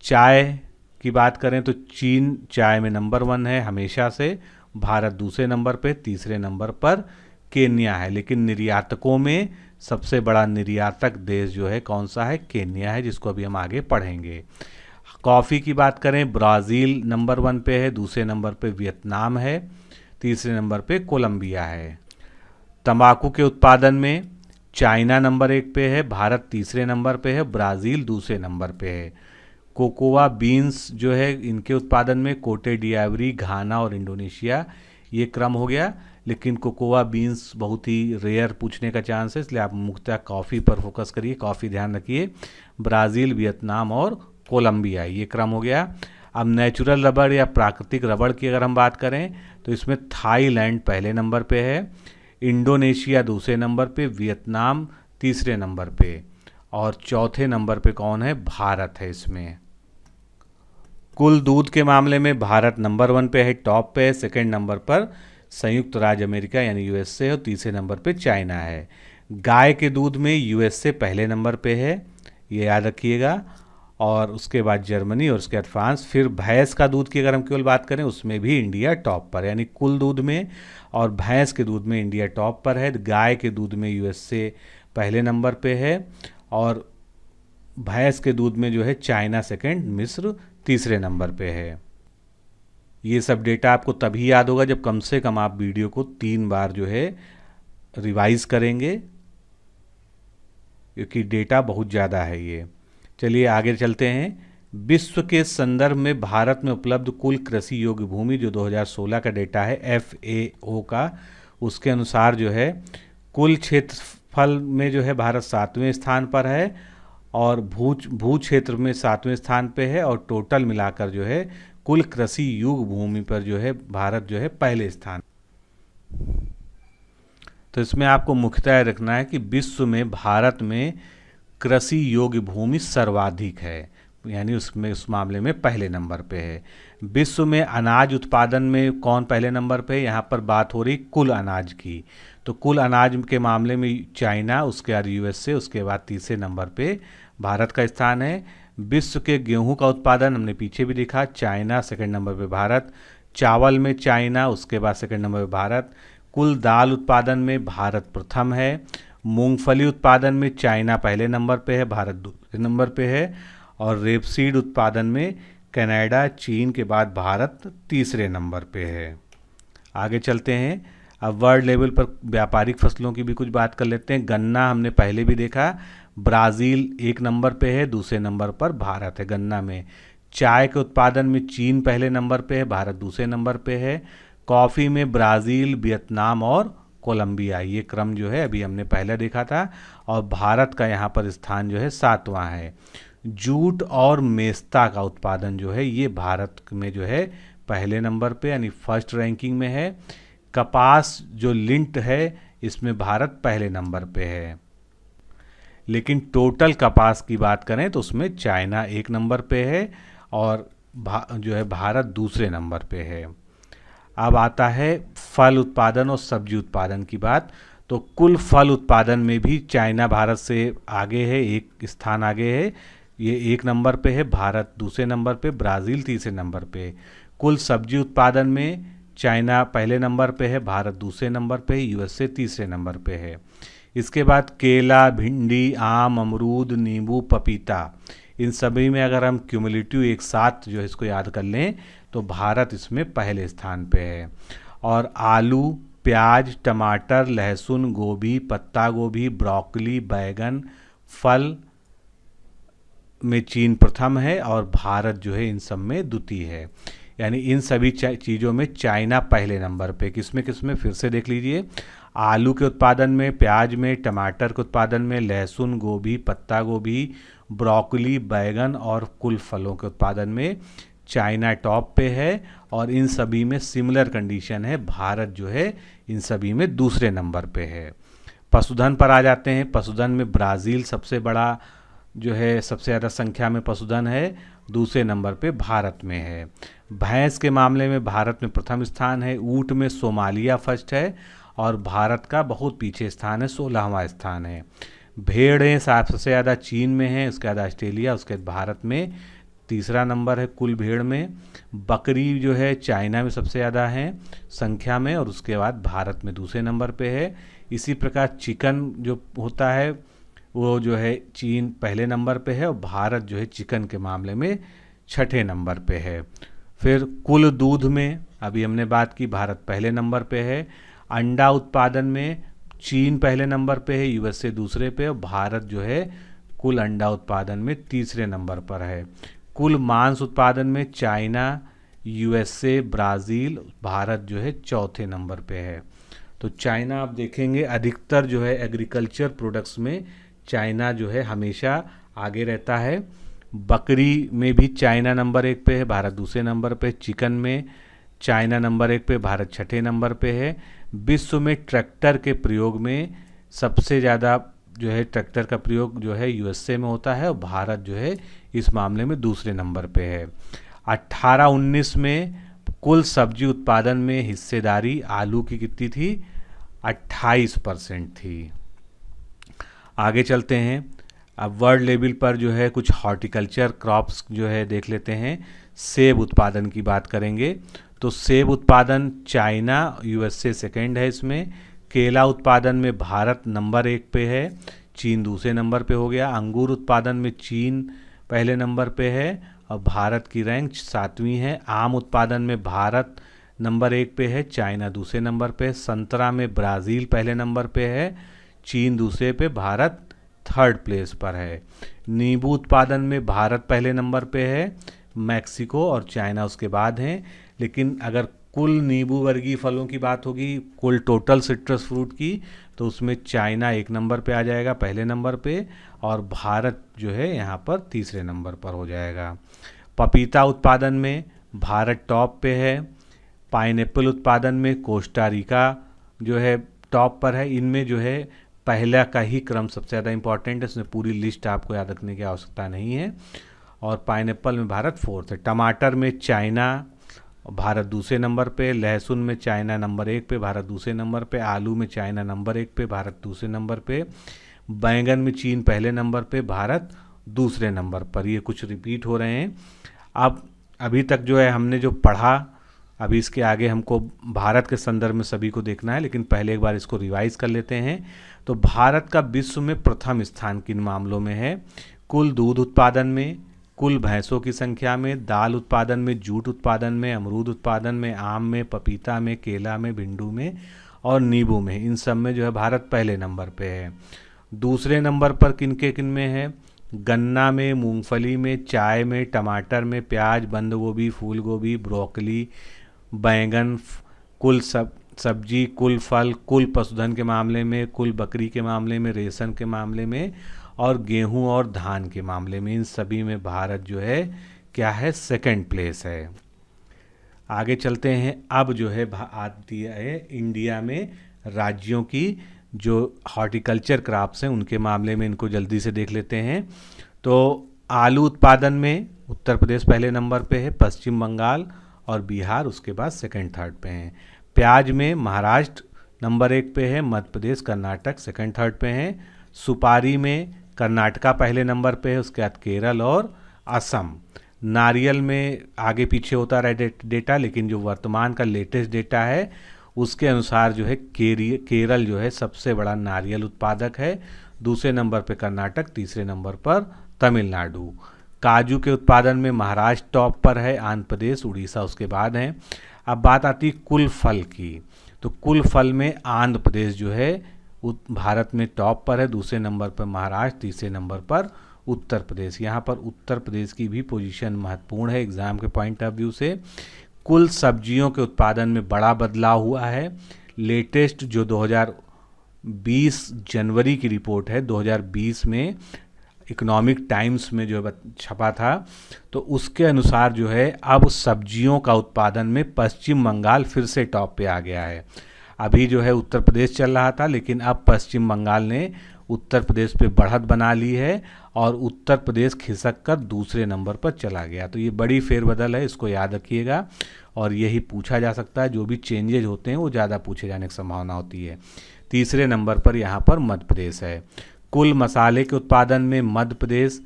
चाय की बात करें तो चीन चाय में नंबर 1 है हमेशा से, भारत दूसरे नंबर पे, तीसरे नंबर पर केन्या है। लेकिन निर्यातकों में सबसे बड़ा निर्यातक देश जो है कौन सा है? केन्या है, जिसको अभी हम आगे पढ़ेंगे। कॉफ़ी की बात करें, ब्राज़ील नंबर 1 पे है, दूसरे नंबर पे वियतनाम है, तीसरे नंबर पे कोलंबिया है। तंबाकू के उत्पादन में चाइना नंबर 1 पे है, भारत तीसरे नंबर पे है, ब्राज़ील दूसरे नंबर पे है। कोकोआ बीन्स जो है इनके उत्पादन में कोटे डियावरी, घाना और इंडोनेशिया, ये क्रम हो गया। लेकिन कोकोआ बीन्स बहुत ही रेयर पूछने का चांस है, इसलिए आप मुख्यतः कॉफ़ी पर फोकस करिए, कॉफ़ी ध्यान रखिए। ब्राज़ील, वियतनाम और कोलंबिया, ये क्रम हो गया। अब नेचुरल रबड़ या प्राकृतिक रबड़ की अगर हम बात करें तो इसमें थाईलैंड पहले नंबर पे है, इंडोनेशिया दूसरे नंबर पे, वियतनाम तीसरे नंबर पे और चौथे नंबर पे कौन है? भारत है इसमें। कुल दूध के मामले में भारत नंबर 1 पे है, टॉप पे है। सेकंड नंबर पर संयुक्त राज्य अमेरिका यानी यूएसए और तीसरे नंबर पे चाइना है। गाय के दूध में यूएसए पहले नंबर पे है, ये याद रखिएगा, और उसके बाद जर्मनी और उसके बाद फ्रांस। फिर भैंस का दूध की अगर हम केवल बात करें उसमें भी इंडिया टॉप पर, यानी कुल दूध में और भैंस के दूध में इंडिया टॉप पर है। गाय के दूध में यूएसए पहले नंबर पे है और भैंस के दूध में जो है चाइना सेकंड, मिस्र तीसरे नंबर पे है। ये सब डेटा आपको तभी याद होगा जब कम से कम आप वीडियो को 3 बार जो है रिवाइज करेंगे, क्योंकि डेटा बहुत ज़्यादा है ये। चलिए आगे चलते हैं। विश्व के संदर्भ में भारत में उपलब्ध कुल कृषि योग्य भूमि, जो 2016 का डेटा है FAO का, उसके अनुसार जो है कुल क्षेत्रफल में जो है भारत 7वें स्थान पर है और भू क्षेत्र में 7वें स्थान पे है, और टोटल मिलाकर जो है कुल कृषि योग्य भूमि पर जो है भारत जो है पहले स्थान। तो इसमें आपको मुख्यतः रखना है कि विश्व में भारत में कृषि योग्य भूमि सर्वाधिक है, यानी उसमें उस मामले में पहले नंबर पे है। विश्व में अनाज उत्पादन में कौन पहले नंबर पे है? यहाँ पर बात हो रही कुल अनाज की, तो कुल अनाज के मामले में चाइना, उसके बाद यूएसए, उसके बाद तीसरे नंबर पे भारत का स्थान है। विश्व के गेहूं का उत्पादन हमने पीछे भी देखा, चाइना सेकंड नंबर पे भारत, चावल में चाइना, उसके बाद सेकंड नंबर पे भारत। कुल दाल उत्पादन में भारत प्रथम है। मूंगफली उत्पादन में चाइना पहले नंबर पे है, भारत दूसरे नंबर पे है, और रेपसीड उत्पादन में कनाडा, चीन के बाद भारत तीसरे नंबर पे है। आगे चलते हैं। अब वर्ल्ड लेवल पर व्यापारिक फसलों की भी कुछ बात कर लेते हैं। गन्ना हमने पहले भी देखा, ब्राज़ील 1 नंबर पे है, दूसरे नंबर पर भारत है गन्ना में। चाय के उत्पादन में चीन पहले नंबर पे है, भारत दूसरे नंबर पे है। कॉफ़ी में ब्राज़ील, वियतनाम और कोलंबिया, ये क्रम जो है अभी हमने पहले देखा था, और भारत का यहाँ पर स्थान जो है 7वां है। जूट और मेस्ता का उत्पादन जो है ये भारत में जो है पहले नंबर पे यानी फर्स्ट रैंकिंग में है। कपास जो लिंट है इसमें भारत पहले नंबर पे है। लेकिन टोटल कपास की बात करें तो उसमें चाइना 1 नंबर पे है और जो है भारत दूसरे नंबर पे है। अब आता है फल उत्पादन और सब्जी उत्पादन की बात। तो कुल फल उत्पादन में भी चाइना भारत से आगे है, 1 स्थान आगे है, ये 1 नंबर पे है, भारत दूसरे नंबर पे, ब्राज़ील तीसरे नंबर पे। कुल सब्जी उत्पादन में चाइना पहले नंबर पे है, भारत दूसरे नंबर पे है, यूएसए तीसरे नंबर पे है। इसके बाद केला, भिंडी, आम, अमरूद, नींबू, पपीता, इन सभी में अगर हम क्यूमुलेटिव एक साथ जो है इसको याद कर लें तो भारत इसमें पहले स्थान पे है। और आलू, प्याज, टमाटर, लहसुन, गोभी, पत्ता गोभी, ब्रोकली, बैगन, फल में चीन प्रथम है और भारत जो है इन सब में द्वितीय है। यानी इन सभी चीज़ों में चाइना पहले नंबर पे। किसमें किसमें फिर से देख लीजिए, आलू के उत्पादन में, प्याज में, टमाटर के उत्पादन में, लहसुन, गोभी, पत्ता गोभी, ब्रोकली, बैगन और कुल फलों के उत्पादन में चाइना टॉप पे है। और इन सभी में सिमिलर कंडीशन है, भारत जो है इन सभी में दूसरे नंबर पे है। पशुधन पर आ जाते हैं। पशुधन में ब्राज़ील सबसे बड़ा जो है, सबसे ज़्यादा संख्या में पशुधन है, दूसरे नंबर पे भारत में है। भैंस के मामले में भारत में प्रथम स्थान है। ऊँट में सोमालिया फर्स्ट है और भारत का बहुत पीछे स्थान है, 16वां स्थान है। भेड़ें सबसे ज़्यादा चीन में है, उसके बाद ऑस्ट्रेलिया, उसके बाद भारत में तीसरा नंबर है कुल भेड़ में। बकरी जो है चाइना में सबसे ज़्यादा है संख्या में और उसके बाद भारत में दूसरे नंबर पे है। इसी प्रकार चिकन जो होता है वो जो है चीन पहले नंबर पे है और भारत जो है चिकन के मामले में छठे नंबर पे है। फिर कुल दूध में अभी हमने बात की, भारत पहले नंबर पे है। अंडा उत्पादन में चीन पहले नंबर पे है, यूएसए दूसरे पे और भारत जो है कुल अंडा उत्पादन में तीसरे नंबर पर है। कुल मांस उत्पादन में चाइना, यूएसए, ब्राज़ील, भारत जो है चौथे नंबर पे है। तो चाइना आप देखेंगे अधिकतर जो है एग्रीकल्चर प्रोडक्ट्स में चाइना जो है हमेशा आगे रहता है। बकरी में भी चाइना नंबर 1 पे है, भारत दूसरे नंबर पे। चिकन में चाइना नंबर 1 पे, भारत छठे नंबर पे है। विश्व में ट्रैक्टर के प्रयोग में सबसे ज़्यादा जो है ट्रैक्टर का प्रयोग जो है यूएसए में होता है और भारत जो है इस मामले में दूसरे नंबर पे है। 18-19 में कुल सब्जी उत्पादन में हिस्सेदारी आलू की कितनी थी? 28% थी। आगे चलते हैं। अब वर्ल्ड लेवल पर जो है कुछ हॉर्टिकल्चर क्रॉप्स जो है देख लेते हैं। सेब उत्पादन की बात करेंगे तो सेब उत्पादन चाइना, यूएसए सेकेंड है इसमें। केला उत्पादन में भारत नंबर 1 पे है, चीन दूसरे नंबर पे हो गया। अंगूर उत्पादन में चीन पहले नंबर पे है और भारत की रैंक 7वीं है। आम उत्पादन में भारत नंबर 1 पे है, चाइना दूसरे नंबर पे। संतरा में ब्राज़ील पहले नंबर पे है, चीन दूसरे पे, भारत थर्ड प्लेस पर है। नींबू उत्पादन में भारत पहले नंबर पे है, मैक्सिको और चाइना उसके बाद हैं। लेकिन अगर कुल नींबू वर्गीय फलों की बात होगी, कुल टोटल सिट्रस फ्रूट की, तो उसमें चाइना 1 नंबर पे आ जाएगा पहले नंबर पे और भारत जो है यहाँ पर तीसरे नंबर पर हो जाएगा। पपीता उत्पादन में भारत टॉप पे है। पाइनएप्पल उत्पादन में कोस्टा रिका जो है टॉप पर है। इनमें जो है पहला का ही क्रम सबसे ज़्यादा इंपॉर्टेंट है, इसमें पूरी लिस्ट आपको याद रखने की आवश्यकता नहीं है। और पाइनएप्पल में भारत 4th है। टमाटर में चाइना, भारत दूसरे नंबर पे। लहसुन में चाइना नंबर 1 पे, भारत दूसरे नंबर पे। आलू में चाइना नंबर 1 पे, भारत दूसरे नंबर पे। बैंगन में चीन पहले नंबर पे, भारत दूसरे नंबर पर। ये कुछ रिपीट हो रहे हैं। अब अभी तक जो है हमने जो पढ़ा, अभी इसके आगे हमको भारत के संदर्भ में सभी को देखना है, लेकिन पहले एक बार इसको रिवाइज कर लेते हैं। तो भारत का विश्व में प्रथम स्थान किन मामलों में है? कुल दूध उत्पादन में, कुल भैंसों की संख्या में, दाल उत्पादन में, जूट उत्पादन में, अमरूद उत्पादन में, आम में, पपीता में, केला में, भिंडू में और नींबू में। इन सब में जो है भारत पहले नंबर पे है। दूसरे नंबर पर किन में है? गन्ना में, मूंगफली में, चाय में, टमाटर में, प्याज, बंद गोभी, फूल गोभी, ब्रोकली, बैंगन, कुल सब्जी, कुल फल, कुल पशुधन के मामले में, कुल बकरी के मामले में, रेशम के मामले में और गेहूं और धान के मामले में। इन सभी में भारत जो है क्या है? सेकंड प्लेस है। आगे चलते हैं। अब जो है आती है इंडिया में राज्यों की जो हॉर्टिकल्चर क्रॉप्स हैं उनके मामले में, इनको जल्दी से देख लेते हैं। तो आलू उत्पादन में उत्तर प्रदेश पहले नंबर पे है, पश्चिम बंगाल और बिहार उसके बाद सेकंड थर्ड पे हैं। प्याज में महाराष्ट्र नंबर 1 पे है, मध्य प्रदेश, कर्नाटक सेकंड थर्ड पे हैं। सुपारी में कर्नाटका पहले नंबर पे है, उसके बाद केरल और असम। नारियल में आगे पीछे होता रहा डेटा, लेकिन जो वर्तमान का लेटेस्ट डेटा है उसके अनुसार जो है केरल जो है सबसे बड़ा नारियल उत्पादक है। दूसरे नंबर पे कर्नाटक, तीसरे नंबर पर तमिलनाडु। काजू के उत्पादन में महाराष्ट्र टॉप पर है, आंध्र प्रदेश, उड़ीसा उसके बाद हैं। अब बात आती है कुल फल की, तो कुल फल में आंध्र प्रदेश जो है भारत में टॉप पर है, दूसरे नंबर पर महाराष्ट्र, तीसरे नंबर पर उत्तर प्रदेश। यहाँ पर उत्तर प्रदेश की भी पोजीशन महत्वपूर्ण है एग्जाम के पॉइंट ऑफ व्यू से। कुल सब्जियों के उत्पादन में बड़ा बदलाव हुआ है। लेटेस्ट जो 2020 जनवरी की रिपोर्ट है, 2020 में इकोनॉमिक टाइम्स में जो छपा था, तो उसके अनुसार जो है अब सब्जियों का उत्पादन में पश्चिम बंगाल फिर से टॉप पे आ गया है। अभी जो है उत्तर प्रदेश चल रहा था, लेकिन अब पश्चिम बंगाल ने उत्तर प्रदेश पे बढ़त बना ली है और उत्तर प्रदेश खिसक कर दूसरे नंबर पर चला गया। तो ये बड़ी फेरबदल है, इसको याद रखिएगा और यही पूछा जा सकता है। जो भी चेंजेज होते हैं वो ज़्यादा पूछे जाने की संभावना होती है। तीसरे नंबर पर यहाँ पर मध्य प्रदेश है। कुल मसाले के उत्पादन में मध्य प्रदेश,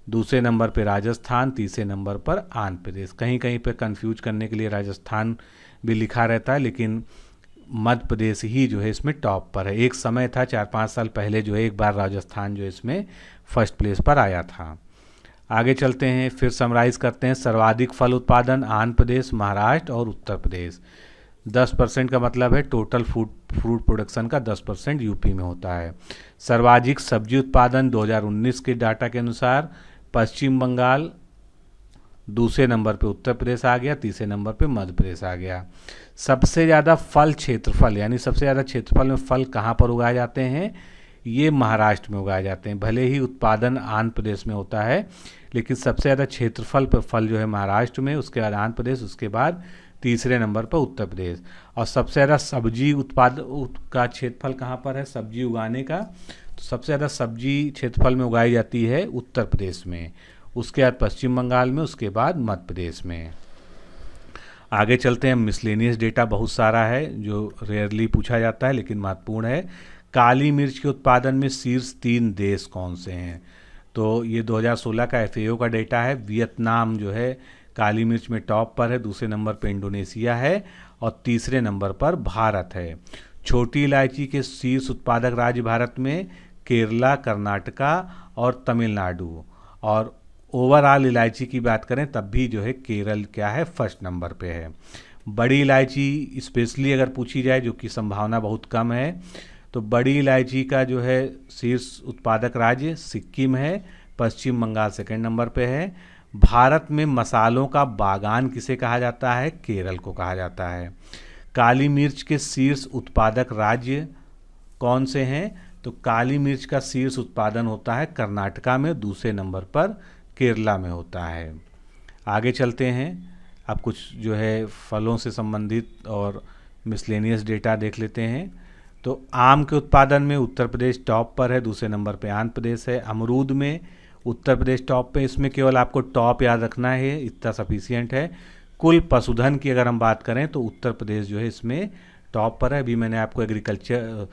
दूसरे नंबर पर राजस्थान, तीसरे नंबर पर आंध्र प्रदेश। कहीं कहीं पर कंफ्यूज करने के लिए राजस्थान भी लिखा रहता है, लेकिन मध्य प्रदेश ही जो है इसमें टॉप पर है। एक समय था 4-5 साल पहले जो है एक बार राजस्थान जो है इसमें फर्स्ट प्लेस पर आया था। आगे चलते हैं, फिर समराइज करते हैं। सर्वाधिक फल उत्पादन आंध्र प्रदेश, महाराष्ट्र और उत्तर प्रदेश। 10% का मतलब है टोटल फ्रूट प्रोडक्शन का 10% यूपी में होता है। सर्वाधिक सब्जी उत्पादन 2019 के डाटा के अनुसार पश्चिम बंगाल, दूसरे नंबर पे उत्तर प्रदेश आ गया, तीसरे नंबर पे मध्य प्रदेश आ गया। सबसे ज़्यादा फल क्षेत्रफल, यानी सबसे ज़्यादा क्षेत्रफल में फल कहाँ पर उगाए जाते हैं, ये महाराष्ट्र में उगाए जाते हैं। भले ही उत्पादन आंध्र प्रदेश में होता है, लेकिन सबसे ज़्यादा क्षेत्रफल पर फल जो है महाराष्ट्र में, उसके बाद आंध्र प्रदेश, उसके बाद तीसरे नंबर पर उत्तर प्रदेश। और सबसे ज़्यादा सब्जी का क्षेत्रफल कहाँ पर है, सब्जी उगाने का, तो सबसे ज़्यादा सब्जी क्षेत्रफल में उगाई जाती है उत्तर प्रदेश में, उसके बाद पश्चिम बंगाल में, उसके बाद मध्य प्रदेश में। आगे चलते हैं। मिसलेनियस डेटा बहुत सारा है जो रेयरली पूछा जाता है लेकिन महत्वपूर्ण है। काली मिर्च के उत्पादन में शीर्ष 3 देश कौन से हैं, तो ये 2016 का FAO का डेटा है। वियतनाम जो है काली मिर्च में टॉप पर है, दूसरे नंबर पर इंडोनेशिया है और तीसरे नंबर पर भारत है। छोटी इलायची के शीर्ष उत्पादक राज्य भारत में केरला, कर्नाटका और तमिलनाडु। और ओवरऑल इलायची की बात करें तब भी जो है केरल क्या है, फर्स्ट नंबर पे है। बड़ी इलायची स्पेशली अगर पूछी जाए, जो कि संभावना बहुत कम है, तो बड़ी इलायची का जो है शीर्ष उत्पादक राज्य सिक्किम है, पश्चिम बंगाल सेकंड नंबर पे है। भारत में मसालों का बागान किसे कहा जाता है, केरल को कहा जाता है। काली मिर्च के शीर्ष उत्पादक राज्य कौन से हैं, तो काली मिर्च का शीर्ष उत्पादन होता है कर्नाटका में, दूसरे नंबर पर केरला में होता है। आगे चलते हैं, अब कुछ जो है फलों से संबंधित और मिसलेनियस डेटा देख लेते हैं। तो आम के उत्पादन में उत्तर प्रदेश टॉप पर है, दूसरे नंबर पे आंध्र प्रदेश है। अमरूद में उत्तर प्रदेश टॉप पे, इसमें केवल आपको टॉप याद रखना है, इतना सफिशियंट है। कुल पशुधन की अगर हम बात करें तो उत्तर प्रदेश जो है इसमें टॉप पर है। अभी मैंने आपको एग्रीकल्चर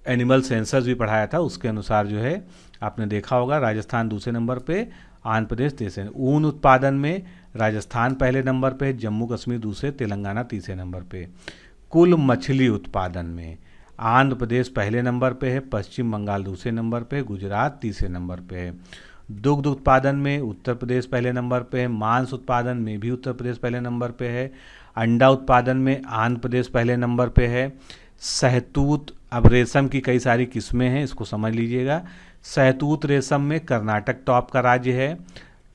एनिमल सेंसस भी पढ़ाया था, उसके अनुसार जो है आपने देखा होगा राजस्थान दूसरे नंबर पे, आंध्र प्रदेश तीसरे। ऊन उत्पादन में राजस्थान पहले नंबर पे, जम्मू कश्मीर दूसरे, तेलंगाना तीसरे नंबर पे। कुल मछली उत्पादन में आंध्र प्रदेश पहले नंबर पे है, पश्चिम बंगाल दूसरे नंबर पे, गुजरात तीसरे नंबर पे है। दुग्ध उत्पादन में उत्तर प्रदेश पहले नंबर पे है। मांस उत्पादन में भी उत्तर प्रदेश पहले नंबर पे है। अंडा उत्पादन में आंध्र प्रदेश पहले नंबर पे है। सहतूत, अब रेशम की कई सारी किस्में हैं, इसको समझ लीजिएगा। सहतूत रेशम में कर्नाटक टॉप का राज्य है।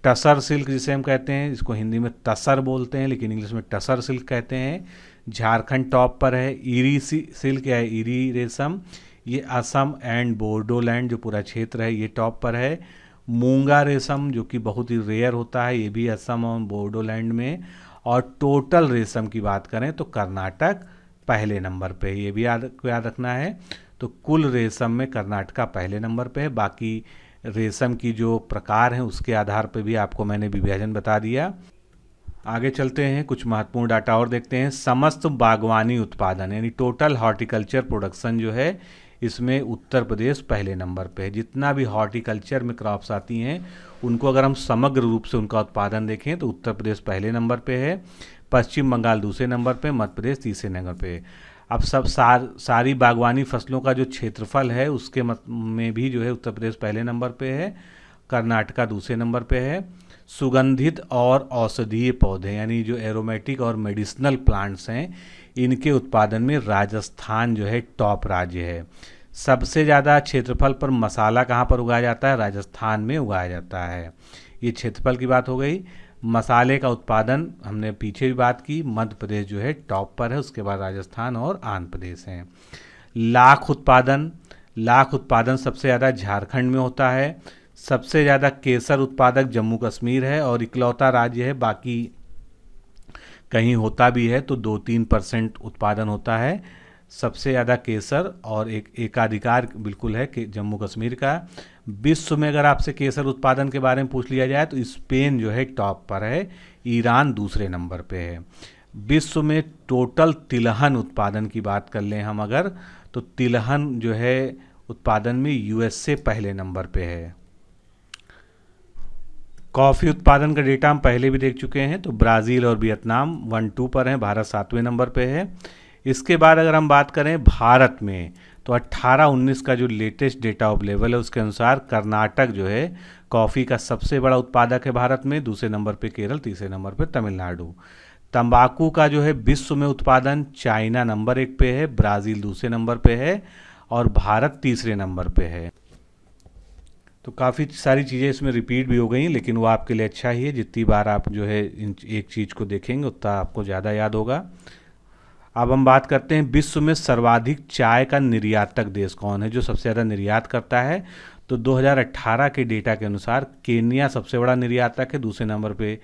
टसर सिल्क जिसे हम कहते हैं, इसको हिंदी में तसर बोलते हैं लेकिन इंग्लिश में टसर सिल्क कहते हैं, झारखंड टॉप पर है। ईरी सिल्क या ईरी रेशम, ये असम एंड बोडोलैंड जो पूरा क्षेत्र है ये टॉप पर है। मूंगा रेशम जो कि बहुत ही रेयर होता है, ये भी असम और बोडोलैंड में। और टोटल रेशम की बात करें तो कर्नाटक पहले नंबर पे, ये भी याद रखना है। तो कुल रेशम में कर्नाटका पहले नंबर पे है। बाकी रेशम की जो प्रकार हैं उसके आधार पे भी आपको मैंने विभाजन बता दिया। आगे चलते हैं, कुछ महत्वपूर्ण डाटा और देखते हैं। समस्त बागवानी उत्पादन यानी टोटल हॉर्टिकल्चर प्रोडक्शन जो है इसमें उत्तर प्रदेश पहले नंबर पे है। जितना भी हॉर्टिकल्चर में क्रॉप्स आती हैं उनको अगर हम समग्र रूप से उनका उत्पादन देखें तो उत्तर प्रदेश पहले नंबर पे है, पश्चिम बंगाल दूसरे नंबर पे, मध्य प्रदेश तीसरे नंबर पे। अब सब सारी बागवानी फसलों का जो क्षेत्रफल है उसके में भी जो है उत्तर प्रदेश पहले नंबर पे है, कर्नाटका दूसरे नंबर पे है। सुगंधित और औषधीय पौधे यानी जो एरोमेटिक और मेडिसिनल प्लांट्स हैं इनके उत्पादन में राजस्थान जो है टॉप राज्य है। सबसे ज़्यादा क्षेत्रफल पर मसाला कहाँ पर उगाया जाता है, राजस्थान में उगाया जाता है। ये क्षेत्रफल की बात हो गई। मसाले का उत्पादन हमने पीछे भी बात की, मध्य प्रदेश जो है टॉप पर है, उसके बाद राजस्थान और आंध्र प्रदेश हैं। लाख उत्पादन सबसे ज़्यादा झारखंड में होता है। सबसे ज़्यादा केसर उत्पादक जम्मू कश्मीर है और इकलौता राज्य है, बाकी कहीं होता भी है तो 2-3% उत्पादन होता है। सबसे ज़्यादा केसर और एक एकाधिकार बिल्कुल है कि जम्मू कश्मीर का। विश्व में अगर आपसे केसर उत्पादन के बारे में पूछ लिया जाए तो स्पेन जो है टॉप पर है, ईरान दूसरे नंबर पे है। विश्व में टोटल तिलहन उत्पादन की बात कर लें हम अगर, तो तिलहन जो है उत्पादन में यूएसए पहले नंबर पे है। कॉफ़ी उत्पादन का डेटा हम पहले भी देख चुके हैं, तो ब्राज़ील और वियतनाम 1-2 पर हैं, भारत 7वें नंबर पे है। इसके बाद अगर हम बात करें भारत में, तो 18-19 का जो लेटेस्ट डेटा अवेलेबल है उसके अनुसार कर्नाटक जो है कॉफ़ी का सबसे बड़ा उत्पादक है भारत में, दूसरे नंबर पे केरल, तीसरे नंबर पे तमिलनाडु। तंबाकू का जो है विश्व में उत्पादन चाइना नंबर 1 पे है, ब्राज़ील दूसरे नंबर पे है और भारत तीसरे नंबर पे है। तो काफ़ी सारी चीज़ें इसमें रिपीट भी हो गई, लेकिन वो आपके लिए अच्छा ही है। जितनी बार आप जो है एक चीज़ को देखेंगे उतना आपको ज़्यादा याद होगा। अब हम बात करते हैं विश्व में सर्वाधिक चाय का निर्यातक देश कौन है, जो सबसे ज़्यादा निर्यात करता है। तो 2018 के डेटा के अनुसार केन्या सबसे बड़ा निर्यातक है, दूसरे नंबर पे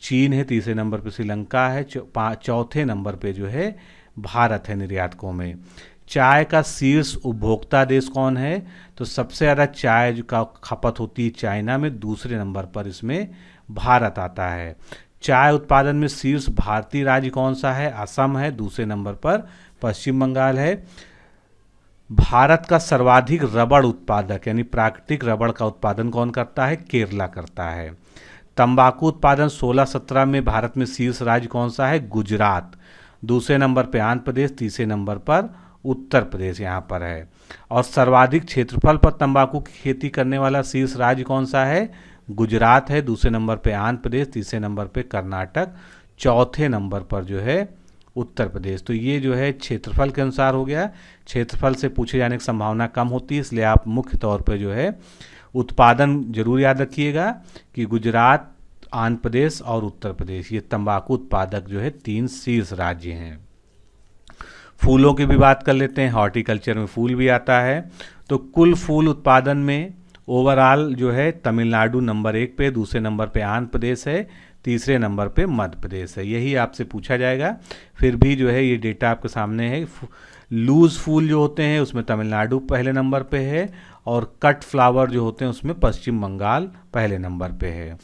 चीन है, तीसरे नंबर पे श्रीलंका है, चौथे नंबर पे जो है भारत है निर्यातकों में। चाय का शीर्ष उपभोक्ता देश कौन है, तो सबसे ज़्यादा चाय जो का खपत होती है चाइना में, दूसरे नंबर पर इसमें भारत आता है। चाय उत्पादन में शीर्ष भारतीय राज्य कौन सा है, असम है, दूसरे नंबर पर पश्चिम बंगाल है। भारत का सर्वाधिक रबड़ उत्पादक यानी प्राकृतिक रबड़ का उत्पादन कौन करता है, केरला करता है। तंबाकू उत्पादन 16-17 में भारत में शीर्ष राज्य कौन सा है, गुजरात, दूसरे नंबर पर आंध्र प्रदेश, तीसरे नंबर पर उत्तर प्रदेश यहाँ पर है। और सर्वाधिक क्षेत्रफल पर तंबाकू की खेती करने वाला शीर्ष राज्य कौन सा है, गुजरात है, दूसरे नंबर पे आंध्र प्रदेश, तीसरे नंबर पे कर्नाटक, चौथे नंबर पर जो है उत्तर प्रदेश। तो ये जो है क्षेत्रफल के अनुसार हो गया। क्षेत्रफल से पूछे जाने की संभावना कम होती है, इसलिए आप मुख्य तौर पे जो है उत्पादन जरूर याद रखिएगा कि गुजरात, आंध्र प्रदेश और उत्तर प्रदेश ये तंबाकू उत्पादक जो है 3 शीर्ष राज्य हैं। फूलों की भी बात कर लेते हैं, हॉर्टिकल्चर में फूल भी आता है। तो कुल फूल उत्पादन में ओवरऑल जो है तमिलनाडु नंबर 1 पे, दूसरे नंबर पे आंध्र प्रदेश है, तीसरे नंबर पे मध्य प्रदेश है। यही आपसे पूछा जाएगा, फिर भी जो है ये डेटा आपके सामने है। लूज फूल जो होते हैं उसमें तमिलनाडु पहले नंबर पे है और कट फ्लावर जो होते हैं उसमें पश्चिम बंगाल पहले नंबर पे है।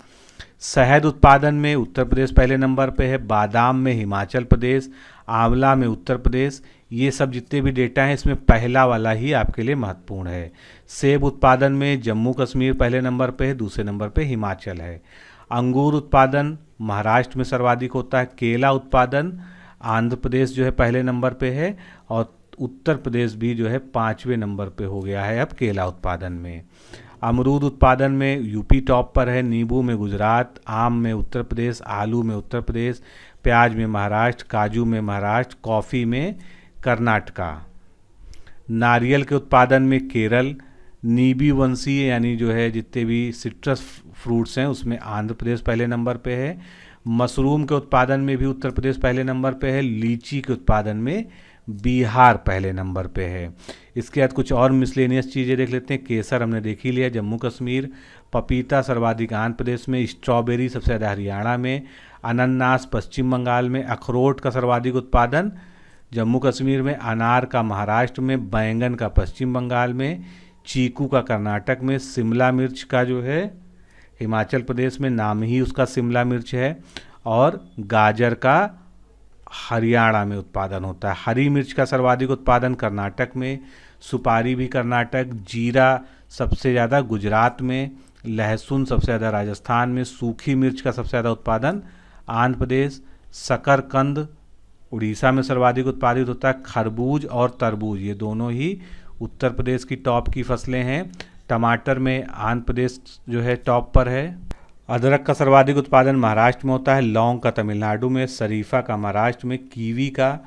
शहद उत्पादन में उत्तर प्रदेश पहले नंबर पे है, बादाम में हिमाचल प्रदेश, आंवला में उत्तर प्रदेश। ये सब जितने भी डेटा हैं इसमें पहला वाला ही आपके लिए महत्वपूर्ण है। सेब उत्पादन में जम्मू कश्मीर पहले नंबर पे है, दूसरे नंबर पे हिमाचल है। अंगूर उत्पादन महाराष्ट्र में सर्वाधिक होता है। केला उत्पादन आंध्र प्रदेश जो है पहले नंबर पे है और उत्तर प्रदेश भी जो है 5वें नंबर पे हो गया है अब केला उत्पादन में। अमरूद उत्पादन में यूपी टॉप पर है, नींबू में गुजरात, आम में उत्तर प्रदेश, आलू में उत्तर प्रदेश, प्याज में महाराष्ट्र, काजू में महाराष्ट्र, कॉफ़ी में कर्नाटका। नारियल के उत्पादन में केरल, नीबी वंशीय यानी जो है जितने भी सिट्रस फ्रूट्स हैं उसमें आंध्र प्रदेश पहले नंबर पे है। मशरूम के उत्पादन में भी उत्तर प्रदेश पहले नंबर पे है। लीची के उत्पादन में बिहार पहले नंबर पे है। इसके बाद कुछ और मिसलेनियस चीज़ें देख लेते हैं। केसर हमने देख ही लिया जम्मू कश्मीर, पपीता सर्वाधिक आंध्र प्रदेश में, स्ट्रॉबेरी सबसे ज़्यादा हरियाणा में, अनानास पश्चिम बंगाल में, अखरोट का सर्वाधिक उत्पादन जम्मू कश्मीर में, अनार का महाराष्ट्र में, बैंगन का पश्चिम बंगाल में, चीकू का कर्नाटक में, शिमला मिर्च का जो है हिमाचल प्रदेश में, नाम ही उसका शिमला मिर्च है, और गाजर का हरियाणा में उत्पादन होता है। हरी मिर्च का सर्वाधिक उत्पादन कर्नाटक में, सुपारी भी कर्नाटक, जीरा सबसे ज़्यादा गुजरात में, लहसुन सबसे ज़्यादा राजस्थान में, सूखी मिर्च का सबसे ज़्यादा उत्पादन आंध्र प्रदेश, शकरकंद उड़ीसा में सर्वाधिक उत्पादित होता है। खरबूज और तरबूज ये दोनों ही उत्तर प्रदेश की टॉप की फसलें हैं। टमाटर में आंध्र प्रदेश जो है टॉप पर है। अदरक का सर्वाधिक उत्पादन महाराष्ट्र में होता है, लौंग का तमिलनाडु में, शरीफा का महाराष्ट्र में, कीवी का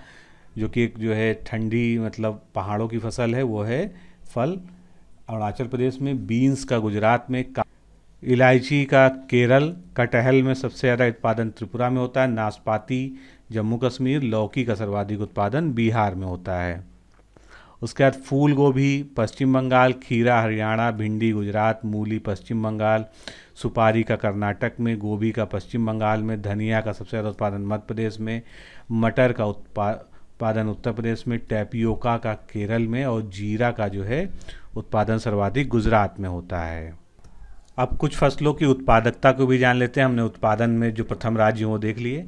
जो कि एक जो है ठंडी मतलब पहाड़ों की फसल है वो है फल अरुणाचल प्रदेश में, बीन्स का गुजरात में, काजू का कर्नाटक में, अखरोट का महाराष्ट्र में, और जो है नारियल का उत्पादन जो है उत्तर प्रदेश पहले नंबर पे है, दूसरे नंबर पे हिमाचल है, इलायची का केरल, कटहल में सबसे ज़्यादा उत्पादन त्रिपुरा में होता है, नाशपाती जम्मू कश्मीर, लौकी का सर्वाधिक उत्पादन बिहार में होता है। उसके बाद फूल गोभी पश्चिम बंगाल, खीरा हरियाणा, भिंडी गुजरात, मूली पश्चिम बंगाल, सुपारी का कर्नाटक में, गोभी का पश्चिम बंगाल में, धनिया का सबसे ज़्यादा उत्पादन मध्य प्रदेश में, मटर का उत्पादन उत्तर प्रदेश में, टैपियोका का केरल में और जीरा का जो है उत्पादन सर्वाधिक गुजरात में होता है। अब कुछ फसलों की उत्पादकता को भी जान लेते हैं। हमने उत्पादन में जो प्रथम राज्य वो देख लिए।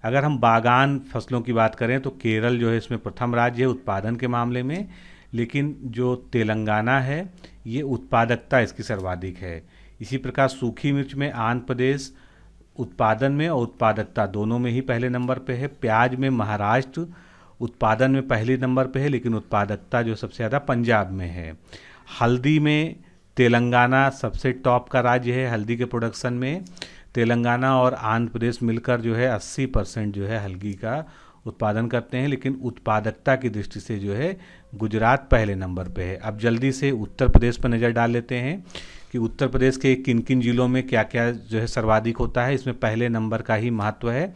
अगर हम बागान फसलों की बात करें तो केरल जो है इसमें प्रथम राज्य है उत्पादन के मामले में, लेकिन जो तेलंगाना है ये उत्पादकता इसकी सर्वाधिक है। इसी प्रकार सूखी मिर्च में आंध्र प्रदेश उत्पादन में और उत्पादकता दोनों में ही पहले नंबर पे है। प्याज में महाराष्ट्र उत्पादन में पहले नंबर पे है, लेकिन उत्पादकता जो सबसे ज़्यादा पंजाब में है। हल्दी में तेलंगाना सबसे टॉप का राज्य है। हल्दी के प्रोडक्शन में तेलंगाना और आंध्र प्रदेश मिलकर जो है 80% जो है हल्दी का उत्पादन करते हैं, लेकिन उत्पादकता की दृष्टि से जो है गुजरात पहले नंबर पे है। अब जल्दी से उत्तर प्रदेश पर नज़र डाल लेते हैं कि उत्तर प्रदेश के किन किन जिलों में क्या क्या जो है सर्वाधिक होता है। इसमें पहले नंबर का ही महत्व है।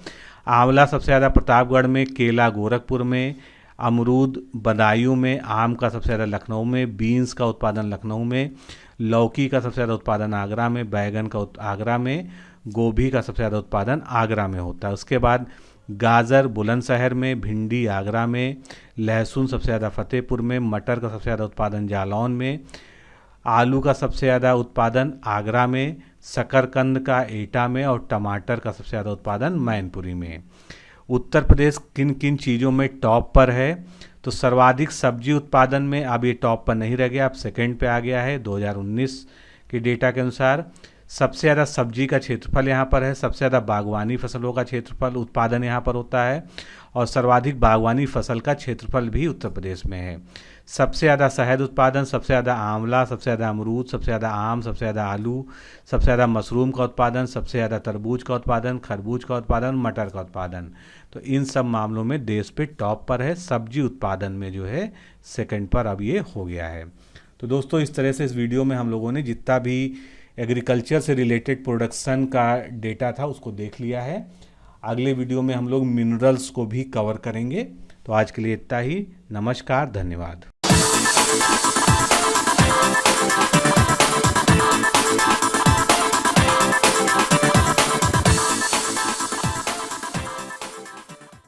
आंवला सबसे ज़्यादा प्रतापगढ़ में, केला गोरखपुर में, अमरूद बदायूं में, आम का सबसे ज़्यादा लखनऊ में, बीन्स का उत्पादन लखनऊ में, लौकी का सबसे ज़्यादा उत्पादन आगरा में, बैगन का आगरा में, गोभी का सबसे ज़्यादा उत्पादन आगरा में होता है। उसके बाद गाजर बुलंदशहर में, भिंडी आगरा में, लहसुन सबसे ज़्यादा फतेहपुर में, मटर का सबसे ज़्यादा उत्पादन जालौन में, आलू का सबसे ज़्यादा उत्पादन आगरा में, शकरकंद का एटा में और टमाटर का सबसे ज़्यादा उत्पादन मैनपुरी में। उत्तर प्रदेश किन किन चीज़ों में टॉप पर है तो सर्वाधिक सब्जी उत्पादन में अब ये टॉप पर नहीं रह गया, अब सेकंड पे आ गया है 2019 के डेटा के अनुसार। सबसे ज़्यादा सब्जी का क्षेत्रफल यहाँ पर है, सबसे ज़्यादा बागवानी फसलों का क्षेत्रफल उत्पादन यहाँ पर होता है और सर्वाधिक बागवानी फसल का क्षेत्रफल भी उत्तर प्रदेश में है। सबसे ज़्यादा शहद उत्पादन, सबसे ज़्यादा आंवला, सबसे ज़्यादा अमरूद, सबसे ज़्यादा आम, सबसे ज़्यादा आलू, सबसे ज़्यादा मशरूम का उत्पादन, सबसे ज़्यादा तरबूज का उत्पादन, खरबूज का उत्पादन, मटर का उत्पादन। तो इन सब मामलों में देश पे टॉप पर है। सब्जी उत्पादन में जो है सेकंड पर अब ये हो गया है। तो दोस्तों इस तरह से इस वीडियो में हम लोगों ने जितना भी एग्रीकल्चर से रिलेटेड प्रोडक्शन का डेटा था उसको देख लिया है। अगले वीडियो में हम लोग मिनरल्स को भी कवर करेंगे। तो आज के लिए इतना ही। नमस्कार, धन्यवाद।